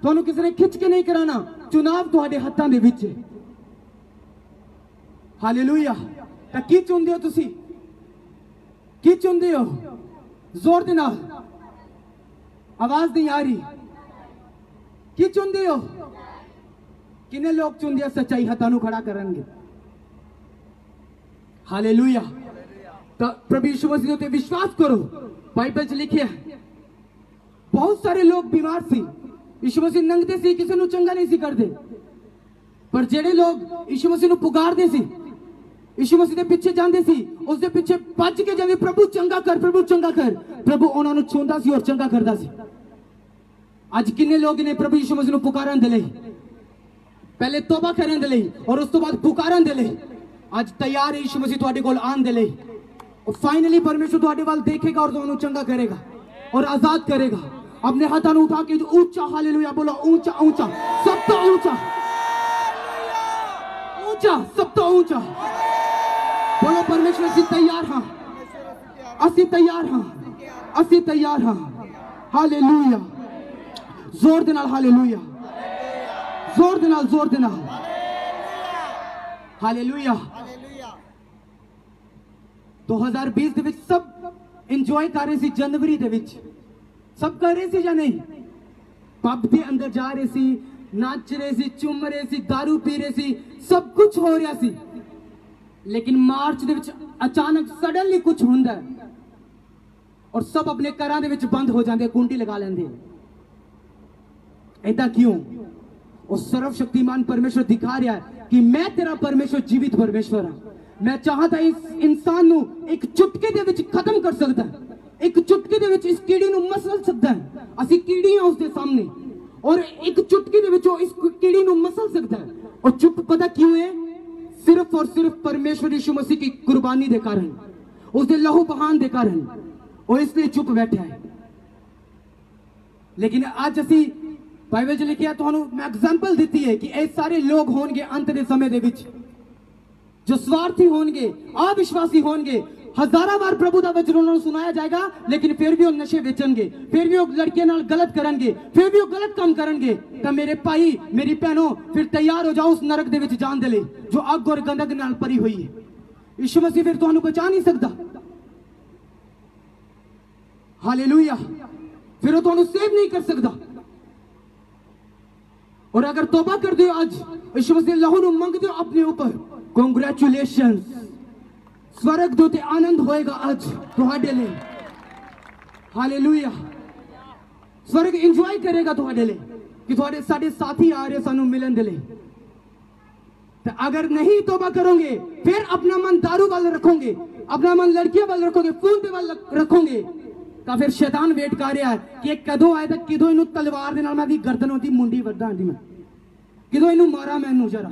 Speaker 1: तुहानू किसी ने खिंच के नहीं कराना, चुनाव तुहाडे हत्थां दे विच है। हालेलुया। तां की चुनदे हो तुसी? की चुनदे हो? जोर दे नाल, आवाज नहीं आ रही। की चुनदे हो? किन्ने लोग चुनदे सच्चाई हत्थां नू खड़ा करनगे? हालेलुया। तो प्रभु यीशु मसीह ते विश्वास करो। बाइबल च लिखिया बहुत सारे लोग बीमार सी, यीशु मसीह नंगदे सी, किसी नू चंगा नहीं सी करदे, पर जेड़े लोग यीशु मसीह नू पुकारदे सी, यीशु मसीह दे पीछे जांदे सी, उसदे पीछे भज के जांदे, प्रभु चंगा कर, प्रभु चंगा कर, प्रभु उन्हां नू छूंदा सी और चंगा करदा सी। आज किन्ने लोग ने प्रभु यीशु मसीह नू पुकारन दे लई, पहले तौबा करन दे लई और उस तो बाद पुकारन दे लई आज तैयार है यीशु मसीह तुहाडे कोल आन दे लई। और फाइनली परमेश्वर तुहाडे वाल देखेगा और तुहानू चंगा करेगा और आजाद करेगा। अपने हाथां नू उठा के ऊंचा हालेलुया बोलो, ऊंचा ऊंचा, सब तो ऊंचा, ऊंचा, सब तो ऊंचा बोलो परमेश्वर असीं तैयार हां, असीं तैयार हां, असीं तैयार हां। हालेलुया। जोर दे नाल हालेलुया, जोर दे नाल, जोर दे नाल हालेलुया। 2020 ਦੇ ਵਿੱਚ सब इंजॉय कर रहे सी, जनवरी ਦੇ ਵਿੱਚ सब कर रहे सी या नहीं? पब के अंदर जा रहे सी, नाच रहे सी, चुम रहे सी, दारू पी रहे सी, सब कुछ हो रहा सी। लेकिन मार्च ਦੇ ਵਿੱਚ अचानक सडनली कुछ ਹੁੰਦਾ है और सब अपने घरां ਦੇ ਵਿੱਚ बंद हो जाते, कुंडी लगा लेंगे। ऐसा क्यों? और सर्वशक्तिमान परमेश्वर दिखा रहा है कि मैं तेरा परमेश्वर जीवित परमेश्वर हां। मैं चाहता इस इंसान नू एक चुटके दे विच खत्म कर सकता है, एक चुटके दे विच इस कीड़ी नू मसल सकता है। असी कीड़ी हां उसके सामने और एक चुटके दे विच इस कीड़ी नू मसल सकता है। और चुप पता क्यों है? सिर्फ और सिर्फ परमेश्वर यीशु मसीह की कुर्बानी दे कारण, उसके लहू बहान दे कारण, और इसलिए चुप बैठा है। लेकिन आज असी बाइबल च लिखिया तुहानू मैं एग्जांपल दी है कि ये सारे लोग होंगे अंत के समय दे विच जो स्वार्थी होंगे, अविश्वासी होंगे। हजारा बार प्रभु दा वचन उन्होंने सुनाया जाएगा, लेकिन फिर भी वो नशे बेचेंगे, फिर भी वो लड़कियों नाल गलत करेंगे, फिर भी वो गलत काम करेंगे। तो मेरे भाई मेरी बहनों, फिर तैयार हो जाओ उस नरक दे विच जान दे लई जो अग और गंधक नाल भरी हुई है। यीशु मसीह फिर तुहानू बचा नहीं सकता। हालेलुया। फिर वो तुहानू सेव नहीं कर सकता। और अगर तौबा कर दो आज, यीशु मसीह लहू नू मंग दो अपने ऊपर, कांग्रेचुलेशन, स्वर्ग दो ते आनंद होएगा आज तुहाडे लिए। हालेलुया। स्वर्ग एंजॉय करेगा तुहाडे लिए कि तुहाडे साडे साथी आ रहे सानू मिलन दे लिए। तो अगर नहीं तौबा करोगे, फिर अपना मन दारू वाला रखोगे, अपना मन लड़कियों वाला रखोगे, फोन पे वाला रखोगे, तो फिर शैतान वेट कर रहा है कि कदों आए तो किदों इनू तलवार दे नाल मैं दी गर्दन होती मुंडी वड्डा आंदी मैं, किदों इनू मारा मैनू जरा,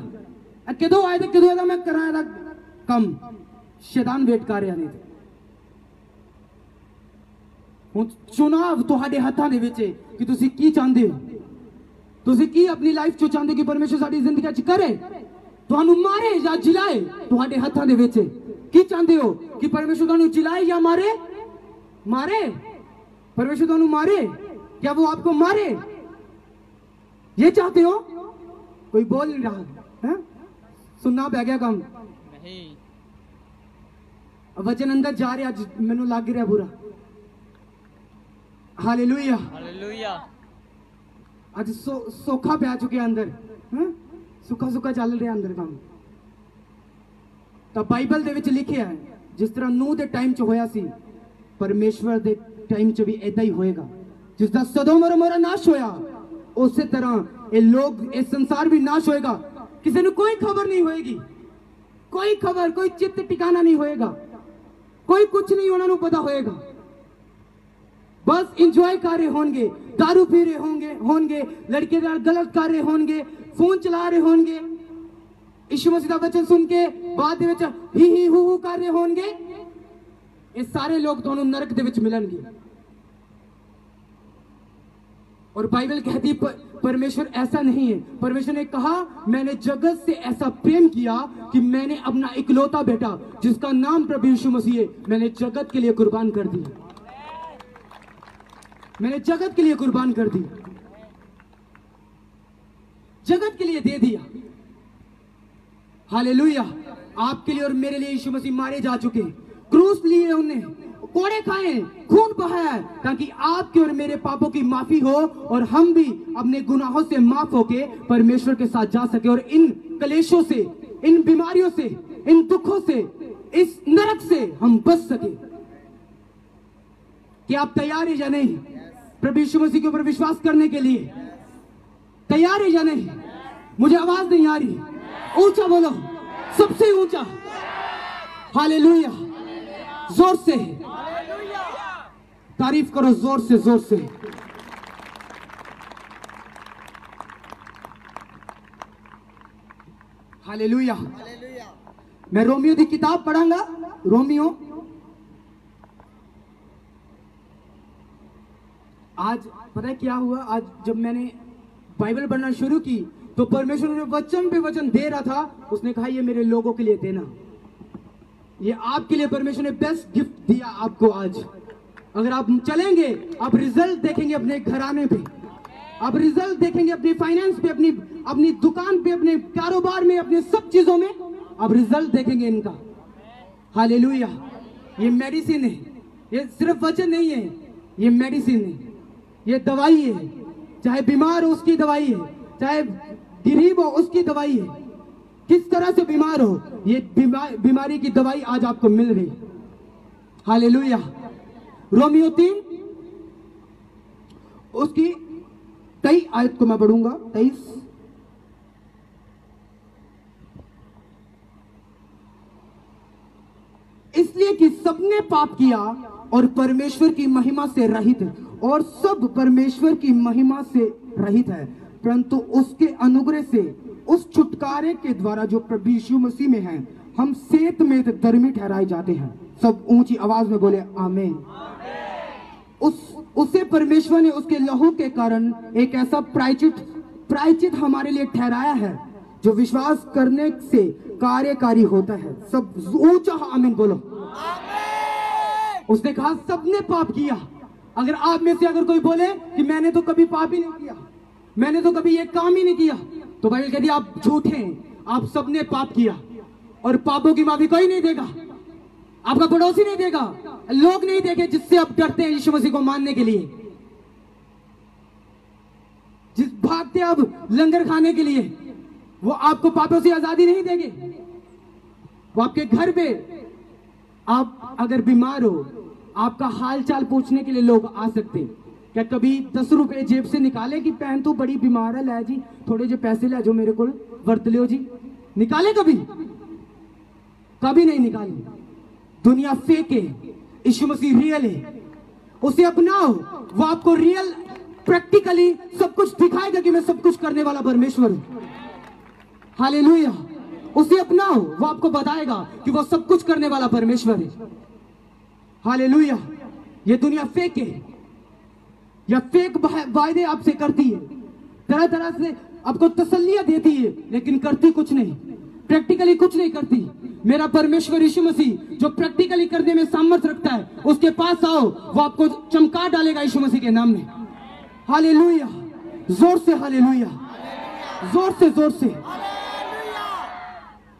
Speaker 1: किदों आए तो किदों ਇਹਦਾ मैं करा ਇਹਦਾ ਕੰਮ। शैतान वेट कर रहा नहीं। ਹੁਣ ਚੁਣਾਵ ਤੁਹਾਡੇ ਹੱਥਾਂ ਦੇ ਵਿੱਚ ਹੈ ਕਿ ਤੁਸੀਂ ਕੀ ਚਾਹੁੰਦੇ ਹੋ, ਤੁਸੀਂ ਕੀ ਆਪਣੀ ਲਾਈਫ ਚ ਚਾਹੁੰਦੇ ਕਿ ਪਰਮੇਸ਼ਰ ਸਾਡੀ ਜ਼ਿੰਦਗੀ ਚ ਕਰੇ, ਤੁਹਾਨੂੰ ਮਾਰੇ ਜਾਂ ਜਿਲਾਏ, ਤੁਹਾਡੇ ਹੱਥਾਂ ਦੇ ਵਿੱਚ ਹੈ। ਕੀ ਚਾਹੁੰਦੇ ਹੋ ਕਿ ਪਰਮੇਸ਼ਰ ਤੁਹਾਨੂੰ ਜਿਲਾਏ ਜਾਂ ਮਾਰੇ? मारे, परमेश्वर ਤੁਹਾਨੂੰ मारे, क्या वो आपको मारे? ये चाहते हो? कोई बोल नहीं रहा है, सुनना पै गया काम नहीं। वचन अंदर जा रहा, आज मैनू लग रहा बुरा। Hallelujah, hallelujah. आज सोखा पै चुके अंदर, सुखा सुखा चल रहा अंदर काम। तो बाइबल दे विच लिखिया है जिस तरह नूह दे टाइम च होया सी, परमेश्वर दे टाइम च भी ऐदा ही होएगा। जिस तरह सदोम और अमोरा नाश होया, उसी तरह ये लोग, ये संसार भी नाश होएगा। किसी ने कोई खबर नहीं होएगी, कोई खबर, कोई चित्त ठिकाना नहीं होएगा, कोई कुछ नहीं उन्होंने पता होएगा। बस इंजॉय कर रहे होंगे, दारू पी रहे होंगे, लड़के गलत कर रहे होंगे, फोन चला रहे होंगे, यीशु मसीह का वचन सुन के बाद में ही हू कर रहे होंगे। ये सारे लोग दोनों नरक दे विच मिलेंगे। और बाइबल कहती परमेश्वर ऐसा नहीं है। परमेश्वर ने कहा मैंने जगत से ऐसा प्रेम किया कि मैंने अपना इकलौता बेटा जिसका नाम प्रभु यीशु मसीह है, मैंने जगत के लिए कुर्बान कर दी, मैंने जगत के लिए कुर्बान कर दी, जगत के लिए दे दिया। हालेलुया। आपके लिए और मेरे लिए यीशु मसीह मारे जा चुके, क्रूस लिए उन्हें, कोड़े खाए, खून बहाया, ताकि आपके और मेरे पापों की माफी हो और हम भी अपने गुनाहों से माफ होके परमेश्वर के साथ जा सके और इन कलेशों से, इन बीमारियों से, इन दुखों से, इस नरक से हम बच सके। क्या आप तैयार हैं या नहीं प्रभु यीशु मसीह के ऊपर विश्वास करने के लिए? तैयार है या नहीं? मुझे आवाज नहीं आ रही, ऊंचा बोलो, सबसे ऊंचा हालेलुया, जोर से तारीफ करो, जोर से, जोर से। हालेलुया। मैं रोमियो की किताब पढ़ांगा, रोमियो। आज पता है क्या हुआ? आज जब मैंने बाइबल पढ़ना शुरू की तो परमेश्वर ने वचन पे वचन दे रहा था। उसने कहा ये मेरे लोगों के लिए देना, ये आपके लिए परमेश्वर ने बेस्ट गिफ्ट दिया आपको आज। अगर आप चलेंगे, आप रिजल्ट देखेंगे अपने घराने पे, आप रिजल्ट देखेंगे अपनी फाइनेंस पे, अपनी दुकान पे, अपने कारोबार में, अपने सब चीजों में आप रिजल्ट देखेंगे इनका। हालेलुया। ये मेडिसिन है, ये सिर्फ वचन नहीं है, ये मेडिसिन है, ये दवाई है। चाहे बीमार हो उसकी दवाई है, चाहे गरीब हो उसकी दवाई है। किस तरह से बीमार हो, ये बीमारी की दवाई आज आपको मिल रही। हालेलुया। रोमियो 3 उसकी 23 आयत को मैं पढ़ूंगा, 23। इसलिए कि सबने पाप किया और परमेश्वर की महिमा से रहित है, और सब परमेश्वर की महिमा से रहित है, परंतु उसके अनुग्रह से उस छुटकारे के द्वारा जो प्रभु यीशु मसीह में है हम सेत में धर्मी ठहराए जाते हैं। सब ऊंची आवाज में बोले आमीन। उसे परमेश्वर ने उसके लहू के कारण एक ऐसा प्रायचित हमारे लिए ठहराया है जो विश्वास करने से कार्यकारी होता है। सब ऊंचा आमीन बोलो। उसने कहा सबने पाप किया। अगर आप में से अगर कोई बोले कि मैंने तो कभी पाप ही नहीं किया, मैंने तो कभी ये काम ही नहीं किया, तो बाइबल कहती है आप झूठे हैं। आप सबने पाप किया और पापों की माफी कोई नहीं देगा, आपका पड़ोसी नहीं देगा, लोग नहीं देंगे जिससे आप डरते हैं यीशु मसीह को मानने के लिए, जिस भागते आप लंगर खाने के लिए, वो आपको पापों से आजादी नहीं देंगे। वो आपके घर पे आप अगर बीमार हो, आपका हाल चाल पूछने के लिए लोग आ सकते हैं। क्या कभी 10 रुपए जेब से निकाले कि पहन तू बड़ी बीमार है, लै जी थोड़े जे पैसे लै जाओ मेरे को, वर्त लियो जी। निकाले कभी? कभी नहीं निकाली। दुनिया फेक है, यीशु मसीह रियल है। उसे अपनाओ, वो आपको रियल प्रैक्टिकली सब कुछ दिखाएगा कि मैं सब कुछ करने वाला परमेश्वर हूं। हालेलुया। उसे अपनाओ, वो आपको बताएगा कि वो सब कुछ करने वाला परमेश्वर है। हालेलुया। ये दुनिया फेक है, या फेक वायदे आपसे करती है, तरह तरह से आपको तसल्लियां देती है, लेकिन करती कुछ नहीं, प्रैक्टिकली कुछ नहीं करती। मेरा परमेश्वर यीशु मसीह जो प्रैक्टिकली करने में सामर्थ्य रखता है, उसके पास आओ, वो आपको चमका डालेगा यीशु मसीह के नाम में। हालेलुया। जोर से हालेलुया, जोर से जोर से।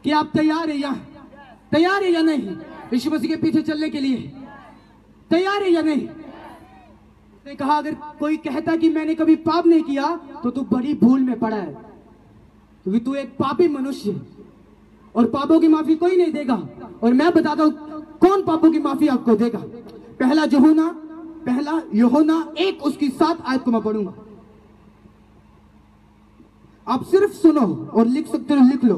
Speaker 1: कि आप तैयार है या तैयार है या नहीं यीशु मसीह के पीछे चलने के लिए? तैयार है या नहीं? उसने कहा अगर कोई कहता कि मैंने कभी पाप नहीं किया तो तू बड़ी भूल में पड़ा है, क्योंकि तू एक पापी मनुष्य है और पापों की माफी कोई नहीं देगा। और मैं बताता हूं कौन पापों की माफी आपको देगा। पहला यूहन्ना 1 उसकी 7 आयत को मैं पढ़ूंगा। आप सिर्फ सुनो और लिख सकते हो, लिख लो।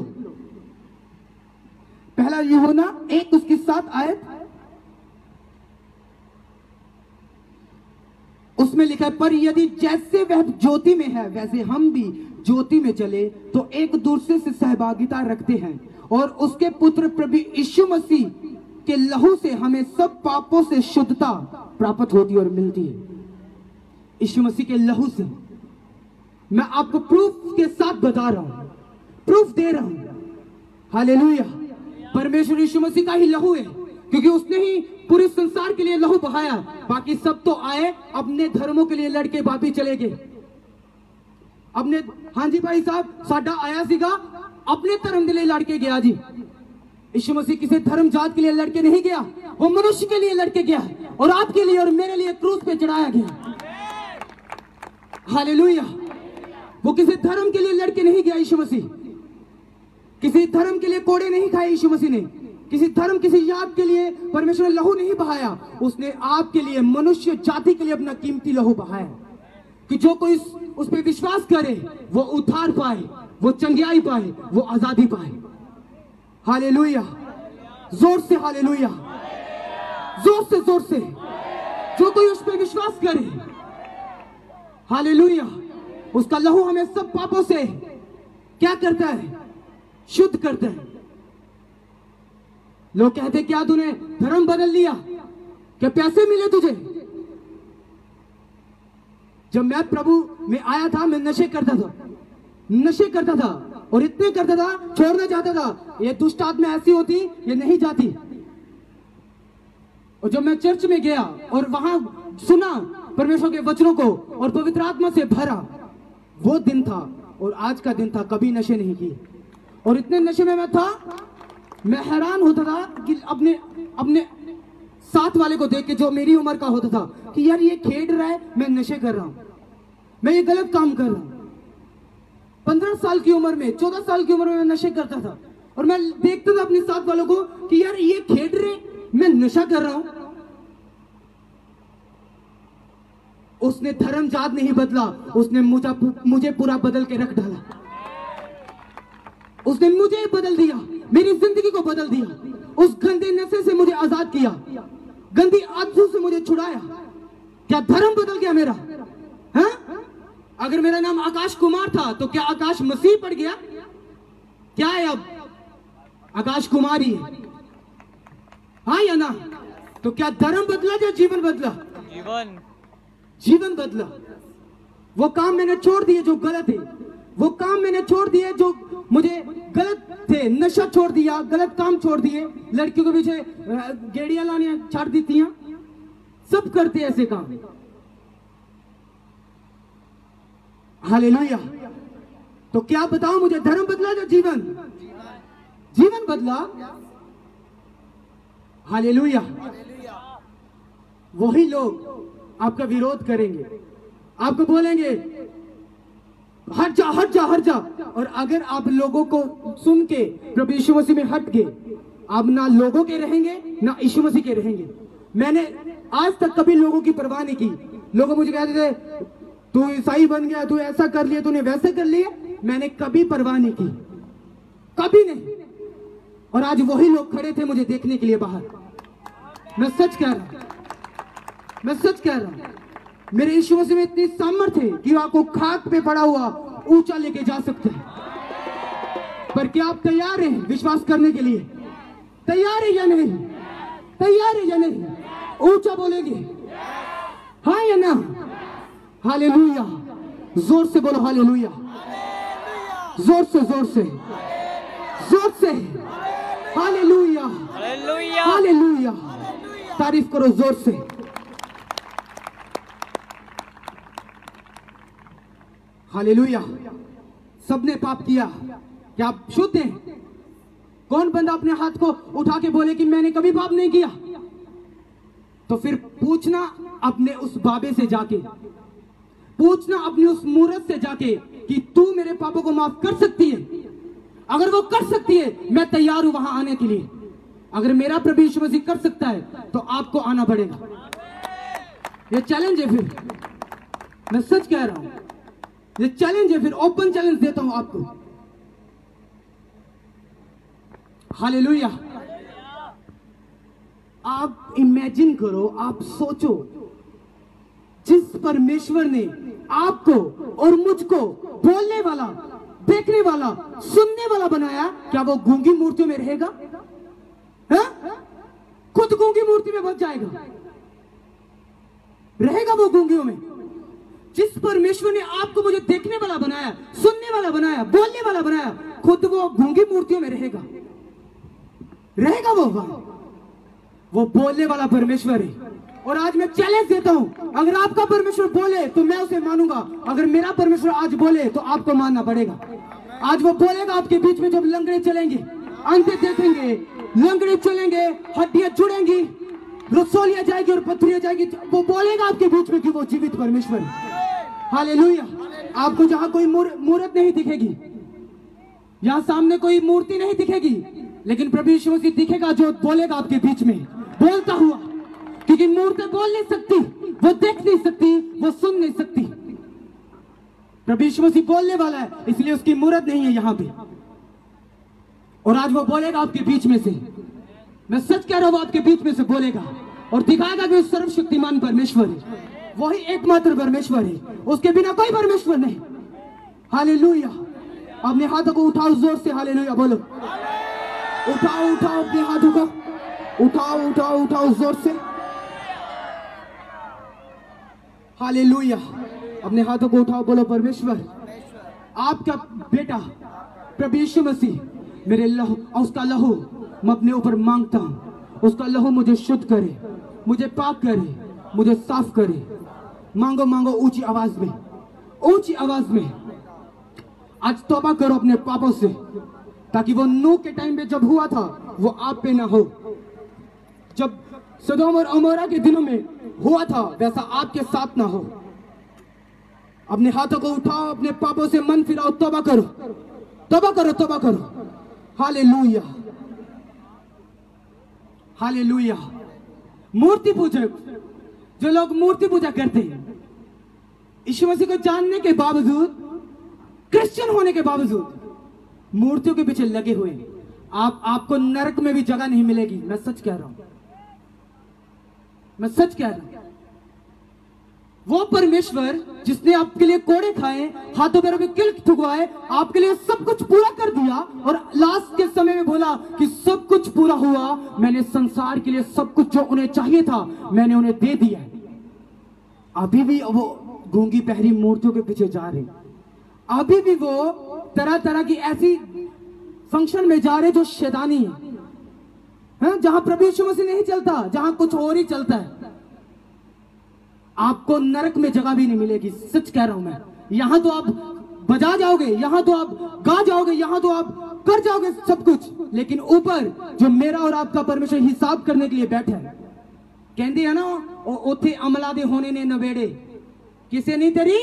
Speaker 1: पहला यूहन्ना 1 उसकी 7 आयत, उसमें लिखा है, पर यदि जैसे वह ज्योति में है वैसे हम भी ज्योति में चले तो एक दूसरे से सहभागिता रखते हैं, और उसके पुत्र प्रभु यीशु मसीह के लहू से हमें सब पापों से शुद्धता प्राप्त होती और मिलती है। यीशु मसीह के लहू से। मैं आपको प्रूफ के साथ बता रहा हूं, प्रूफ दे रहा हूं। हालेलुया। परमेश्वर यीशु मसीह का ही लहू है, क्योंकि उसने ही पूरे संसार के लिए लहू बहाया। बाकी सब तो आए अपने धर्मों के लिए लड़के वापी चले गए अपने। हाँ जी भाई साहब, साडा आया सीगा अपने धर्म के लिए लड़के गया जी। यीशु मसीह किसी धर्म जात के लिए लड़के नहीं गया, वो मनुष्य के लिए लड़के गया, और आपके लिए और मेरे लिए क्रूस पे चढ़ाया गया। हालेलुया। वो किसी धर्म के लिए लड़के नहीं गया यीशु मसीह, किसी धर्म के लिए कोड़े नहीं खाए यीशु मसीह ने, किसी धर्म किसी याद के लिए परमेश्वर ने लहू नहीं बहाया। उसने आपके लिए, मनुष्य जाति के लिए अपना कीमती लहू बहाया, कि जो कोई उस पर विश्वास करे वो उद्धार पाए, वो चंगियाई पाए, वो आजादी पाए। हालेलुया। जोर से हालेलुया, जोर से जोर से। जो कोई उस पर विश्वास करे, हालेलुया, उसका लहू हमें सब पापों से क्या करता है? शुद्ध करता है। लोग कहते क्या तूने धर्म बदल लिया, क्या पैसे मिले तुझे? जब मैं प्रभु में आया था मैं नशे करता था और इतने करता था, छोड़ना चाहता था। ये दुष्ट आत्मा ऐसी होती, ये नहीं जाती। और जब मैं चर्च में गया और वहां सुना परमेश्वर के वचनों को और पवित्र आत्मा से भरा, वो दिन था और आज का दिन था। कभी नशे नहीं किए, और इतने नशे में मैं था, मैं हैरान होता था कि अपने साथ वाले को देख के, जो मेरी उम्र का होता था, कि यार ये खेल रहा है, मैं नशे कर रहा हूं, मैं ये गलत काम कर रहा हूं। 15 साल की उम्र में, 14 साल की उम्र में मैं नशे करता था, और मैं देखता था अपने साथ वालों को कि यार ये खेल रहे, मैं नशा कर रहा हूं। उसने धर्म जात नहीं बदला, उसने मुझे पूरा बदल के रख डाला। उसने मुझे बदल दिया, मेरी जिंदगी को बदल दिया। उस गंदे नशे से मुझे आजाद किया, गंदी आदतों से मुझे छुड़ाया। क्या धर्म बदल गया मेरा? हाँ? अगर मेरा नाम आकाश कुमार था तो क्या आकाश मसीह पड़ गया? क्या है अब? आकाश कुमार ही है। हाँ या ना? तो क्या धर्म बदला या जीवन बदला? जीवन बदला। वो काम मैंने छोड़ दिए जो गलत है, वो काम मैंने छोड़ दिए जो मुझे गलत थे। नशा छोड़ दिया, गलत काम छोड़ दिए, लड़कियों के पीछे गेड़ियां लानियां छाड़ दी थी, सब करते ऐसे काम। हालेलुया। तो क्या बताऊं, मुझे धर्म बदला या जीवन? जीवन बदला। हालेलुया। वही लोग आपका विरोध करेंगे, आपको बोलेंगे हट जा हट जा हट जा। और अगर आप लोगों को सुन के प्रभु यीशु मसीह में हट गए, आप ना लोगों के रहेंगे ना यीशु मसीह के रहेंगे। मैंने आज तक कभी लोगों की परवाह नहीं की। लोग मुझे कहते थे तू ईसाई बन गया, तू ऐसा कर लिया, तूने वैसे कर लिया। मैंने कभी परवाह नहीं की। कभी नहीं। और आज वही लोग खड़े थे मुझे देखने के लिए बाहर। मैं सच कह रहा हूं, मैं सच कह रहा हूं, मेरे यीशु मसीह में इतनी सामर्थ्य है कि वो आपको खाक पे पड़ा हुआ ऊंचा लेके जा सकते हैं। पर क्या आप तैयार हैं विश्वास करने के लिए? तैयार है या नहीं? तैयार है या नहीं? ऊंचा बोलेंगे हाँ या ना? हालेलुया, जोर से बोलो हालेलुया, जोर से जोर से जोर से हालेलुया, हालेलुया, तारीफ करो जोर से। हालेलुया। सबने पाप किया, क्या आप शुद्ध हैं? कौन बंदा अपने हाथ को उठा के बोले कि मैंने कभी पाप नहीं किया? तो फिर पूछना अपने उस बाबे से जाके, पूछना अपनी उस मूरत से जाके कि तू मेरे पापों को माफ कर सकती है? अगर वो कर सकती है, मैं तैयार हूं वहां आने के लिए। अगर मेरा प्रभु यीशु मसीह कर सकता है तो आपको आना पड़ेगा। ये चैलेंज है। फिर मैं सच कह रहा हूं, ये चैलेंज है। फिर ओपन चैलेंज देता हूं आपको। हालेलुया। आप इमेजिन करो, आप सोचो, जिस परमेश्वर ने आपको और मुझको बोलने वाला, देखने वाला, सुनने वाला बनाया, क्या वो गूंगी मूर्तियों में रहेगा? हा? खुद गूंगी मूर्ति में बच जाएगा? रहेगा वो गूंगियों में? जिस परमेश्वर ने आपको मुझे देखने वाला बनाया, सुनने वाला बनाया, बोलने वाला बनाया, खुद वो गूंगी मूर्तियों में रहेगा? रहेगा वो बोलने वाला परमेश्वर है। और आज मैं चैलेंज देता हूं, अगर आपका परमेश्वर बोले तो मैं उसे मानूंगा। अगर मेरा परमेश्वर आज बोले तो आपको मानना पड़ेगा। आज वो बोलेगा आपके बीच में, जब लंगड़े चलेंगे, अंधे देखेंगे, लंगड़े चलेंगे, हड्डियां जुड़ेंगी, रसोलियां जाएगी और पत्थरियां जाएगी, वो बोलेगा आपके बीच में कि वो जीवित परमेश्वर है। हालेलुया। आपको जहां कोई मूर्त नहीं दिखेगी, यहां सामने कोई मूर्ति नहीं दिखेगी, लेकिन प्रभु यीशु मसीह दिखेगा जो बोलेगा आपके बीच में, बोलता हुआ। क्योंकि मूर्ति बोल नहीं सकती, वो देख नहीं सकती, वो सुन नहीं सकती। प्रभु यीशु मसीह बोलने वाला है, इसलिए उसकी मूर्त नहीं है यहां पे। और आज वो बोलेगा आपके बीच में से। मैं सच कह रहा हूं, वो आपके बीच में से बोलेगा और दिखाएगा कि वो सर्वशक्तिमान परमेश्वर है। वही एकमात्र परमेश्वर है, उसके बिना कोई परमेश्वर नहीं। हालेलुया। अपने हाथों को उठाओ, जोर से हालेलुया बोलो। उठाओ उठाओ अपने हाथों को, उठाओ उठाओ उठाओ जोर से हालेलुया। अपने हाथों को उठाओ, बोलो परमेश्वर, आपका बेटा प्रभु यीशु मसीह, मेरे लहू, उसका लहू मैं अपने ऊपर मांगता हूं। उसका लहू मुझे शुद्ध करे, मुझे पाक करे, मुझे साफ करे। मांगो मांगो ऊंची आवाज में, ऊंची आवाज में। आज तौबा करो अपने पापों से, ताकि वो नूह के टाइम पे जब हुआ था वो आप पे ना हो। जब सदोम और अमोरा के दिनों में हुआ था वैसा आपके साथ ना हो। अपने हाथों को उठाओ, अपने पापों से मन फिराओ, तौबा करो, तौबा करो, तौबा करो। Hallelujah, hallelujah. मूर्ति पूजक, जो लोग मूर्ति पूजा करते हैं, यीशु मसीह को जानने के बावजूद, क्रिश्चियन होने के बावजूद मूर्तियों के पीछे लगे हुए, आपको नरक में भी जगह नहीं मिलेगी। मैं सच कह रहा हूं, मैं सच कह रहा हूं। वो परमेश्वर जिसने आपके लिए कोड़े खाए, हाथों पैरों में किल ठुकवाए, आपके लिए सब कुछ पूरा कर दिया और लास्ट के समय में बोला कि सब कुछ पूरा हुआ, मैंने संसार के लिए सब कुछ जो उन्हें चाहिए था मैंने उन्हें दे दिया। अभी भी वो गूंगी पहरी मूर्तियों के पीछे जा रहे, अभी भी वो तरह तरह की ऐसी फंक्शन में जा रहे जो शैतानी है, जहां प्रभु यीशु मसीह नहीं चलता, जहां कुछ और ही चलता है। आपको नरक में जगह भी नहीं मिलेगी, सच कह रहा हूं मैं। यहां तो आप बजा जाओगे, यहां तो आप गा जाओगे, यहां तो आप कर जाओगे सब कुछ, लेकिन ऊपर जो मेरा और आपका परमेश्वर हिसाब करने के लिए बैठा है। कहते हैं ना, उथे अमला दे होने ने नवेड़े किसे नहीं तेरी,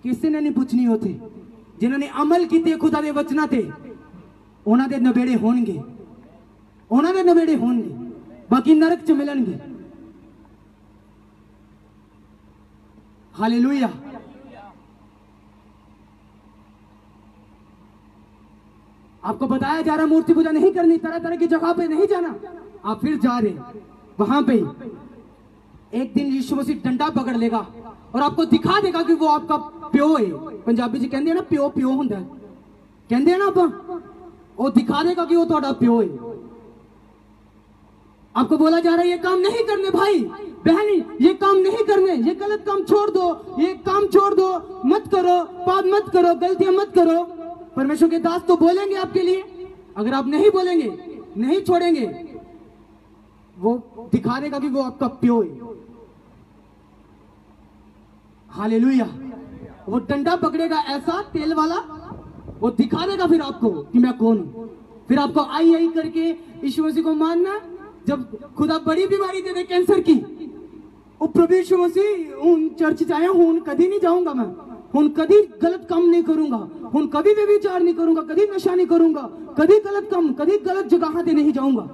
Speaker 1: किसी ने नहीं पूछनी होती। जिन्होंने अमल किए खुदा दे वचना ते, उन्हां दे नवेड़े होणगे, उन्हां दे नवेड़े होणगे, बाकी नरक च मिलणगे। हालेलुया। आपको बताया जा रहा मूर्ति पूजा नहीं करनी, तरह तरह की जगह पे नहीं जाना, आप फिर जा रहे वहां पे। एक दिन यीशु मसीह डंडा पकड़ लेगा और आपको दिखा देगा कि वो आपका प्यो है। पंजाबी जी कहते हैं ना प्यो प्यो होंगे, कहते हैं ना आप, वो दिखा देगा कि वो थोड़ा प्यो है। आपको बोला जा रहा है ये काम नहीं करने भाई बहनी, ये काम नहीं करने, ये गलत काम छोड़ दो, ये काम छोड़ दो, मत करो, पाप मत करो, गलतियां मत करो। परमेश्वर के दास तो बोलेंगे आपके लिए, अगर आप नहीं बोलेंगे, नहीं छोड़ेंगे, वो दिखा देगा कि वो आपका प्यो है। हालेलुया। वो डंडा पकड़ेगा ऐसा तेल वाला, वो दिखा देगा फिर आपको कि मैं कौन हूं। फिर आपको आई आई करके यीशु मसीह को मानना। जब खुदा बड़ी बीमारी दे दे कैंसर की, ओ प्रभु यीशु मसीह हुन चर्च जाया हुन कभी नहीं जाऊंगा, मैं हुन कभी गलत काम नहीं करूंगा, हुन कभी भी विचार नहीं करूंगा, कभी नशा नहीं करूंगा, कभी गलत काम, कभी गलत जगह पे नहीं जाऊंगा।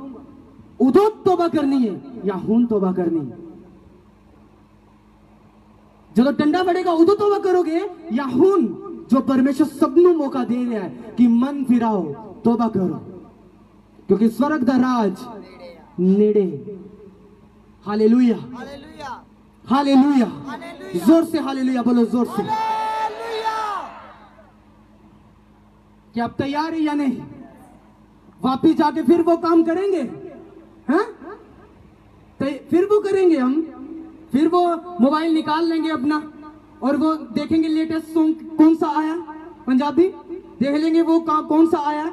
Speaker 1: उदो तौबा करनी है या हुन तौबा करनी है? जो डंडा पड़ेगा उदो तौबा करोगे या हुन? जो परमेश्वर सबनों मौका दे रहा है कि मन फिराओ, तौबा करो, क्योंकि स्वर्ग दा राज नेड़े। हालेलुया, हालेलुया, जोर से हालेलुया बोलो, जोर से। क्या आप तैयार है या नहीं? वापिस जाके फिर वो काम करेंगे? हाँ, फिर वो करेंगे हम, फिर वो मोबाइल निकाल लेंगे अपना और वो देखेंगे लेटेस्ट सॉन्ग कौन सा आया, पंजाबी देख लेंगे, वो कौन सा आया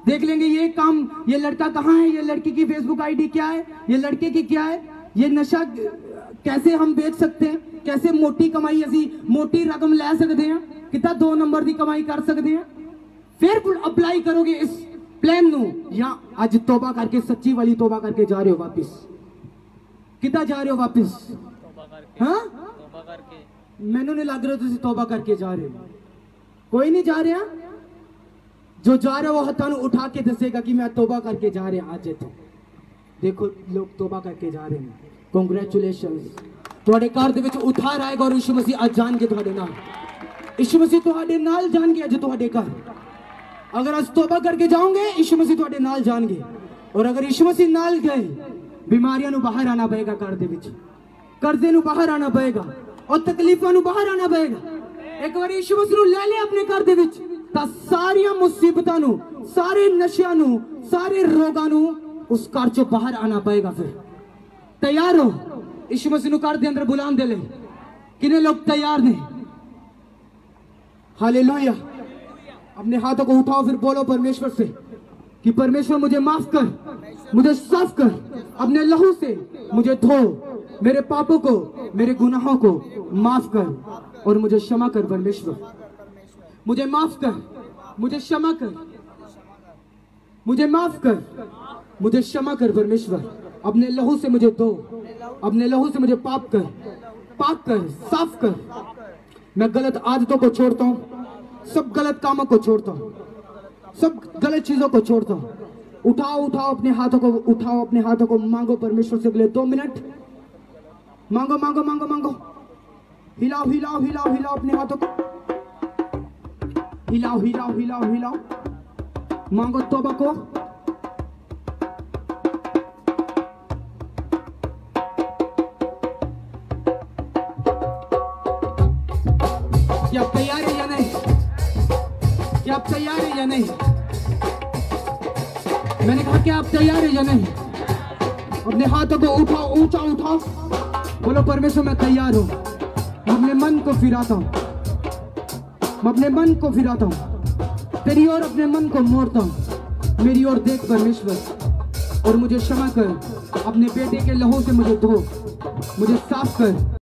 Speaker 1: देख लेंगे, ये काम, ये लड़का कहाँ है, ये लड़की की फेसबुक आईडी क्या है, ये लड़के की क्या है, ये नशा कैसे हम बेच सकते हैं, कैसे मोटी कमाई असी मोटी रकम ले सकते हैं, कितना 2 नंबर की कमाई कर सकते हैं। फिर अप्लाई करोगे इस प्लान नू, या आज तौबा करके, सच्ची वाली तौबा करके जा रहे हो वापिस? कितना जा रहे हो वापिस? हाँ, मैनू नहीं लग रहा तुम तौबा करके जा रहे हो। कोई नहीं जा रहा, जो जा रहे हो वो हथां उठा के दसेगा कि मैं तौबा करके जा रहा आज। तो देखो लोग तौबा करके जा रहे हैं, कांग्रेचुलेशंस। तुहाडे घर दे विच उद्धार आएगा और यीशु मसीह आज जान के तुहाडे नाल, यीशु मसीह तुहाडे नाल जान के आज तुहाडे घर। अगर आज तौबा करके जाओगे यीशु मसीह तुहाडे नाल जाएंगे, और अगर यीशु मसीह नाल गए बीमारियां नू बाहर आना पएगा, घर दे विच कर्जे नू बाहर आना पएगा और तकलीफां नू बाहर आना पएगा। एक बार यीशु मसीह नू ले ले अपने घर दे विच तां सारियां मुसीबतां नू, सारे नशियां नू, सारे रोगां नू उस घर चों बाहर आना पएगा। फिर तैयार हो यीशु मसीह नू घर दे अंदर बुलाने दे लई? कितने लोग तैयार ने? हालेलुया। अपने हाथों को उठाओ, फिर बोलो परमेश्वर से कि परमेश्वर मुझे माफ कर, मुझे साफ कर, अपने लहू से मुझे धो, मेरे पापों को, मेरे गुनाहों को माफ कर और मुझे क्षमा कर। परमेश्वर मुझे माफ कर, मुझे क्षमा कर, मुझे माफ कर, मुझे क्षमा कर। परमेश्वर अपने लहू से मुझे धो, अपने लहू से मुझे पाप कर, साफ कर। मैं गलत आदतों को छोड़ता हूँ, सब गलत कामों को छोड़ता हूँ, सब गलत चीजों को छोड़ता हूँ। उठाओ उठाओ अपने हाथों को, उठाओ अपने हाथों को, मांगो परमेश्वर से अगले 2 मिनट, मांगो मांगो मांगो मांगो, हिलाओ हिलाओ हिलाओ हिलाओ अपने हाथों को, हिलाओ हिलाओ हिलाओ हिलाओ, मांगो तौबा को। क्या आप तैयार है या नहीं? क्या आप तैयार है या नहीं? मैंने कहा क्या आप तैयार है या नहीं? अपने हाथों को उठाओ, ऊंचा उठाओ, बोलो परमेश्वर मैं तैयार हूं। मैं अपने मन को फिराता हूं, मैं अपने मन को फिराता हूं, तेरी ओर अपने मन को मोड़ता हूं। मेरी ओर देख परमेश्वर और मुझे क्षमा कर, अपने बेटे के लहू से मुझे धो, मुझे साफ कर।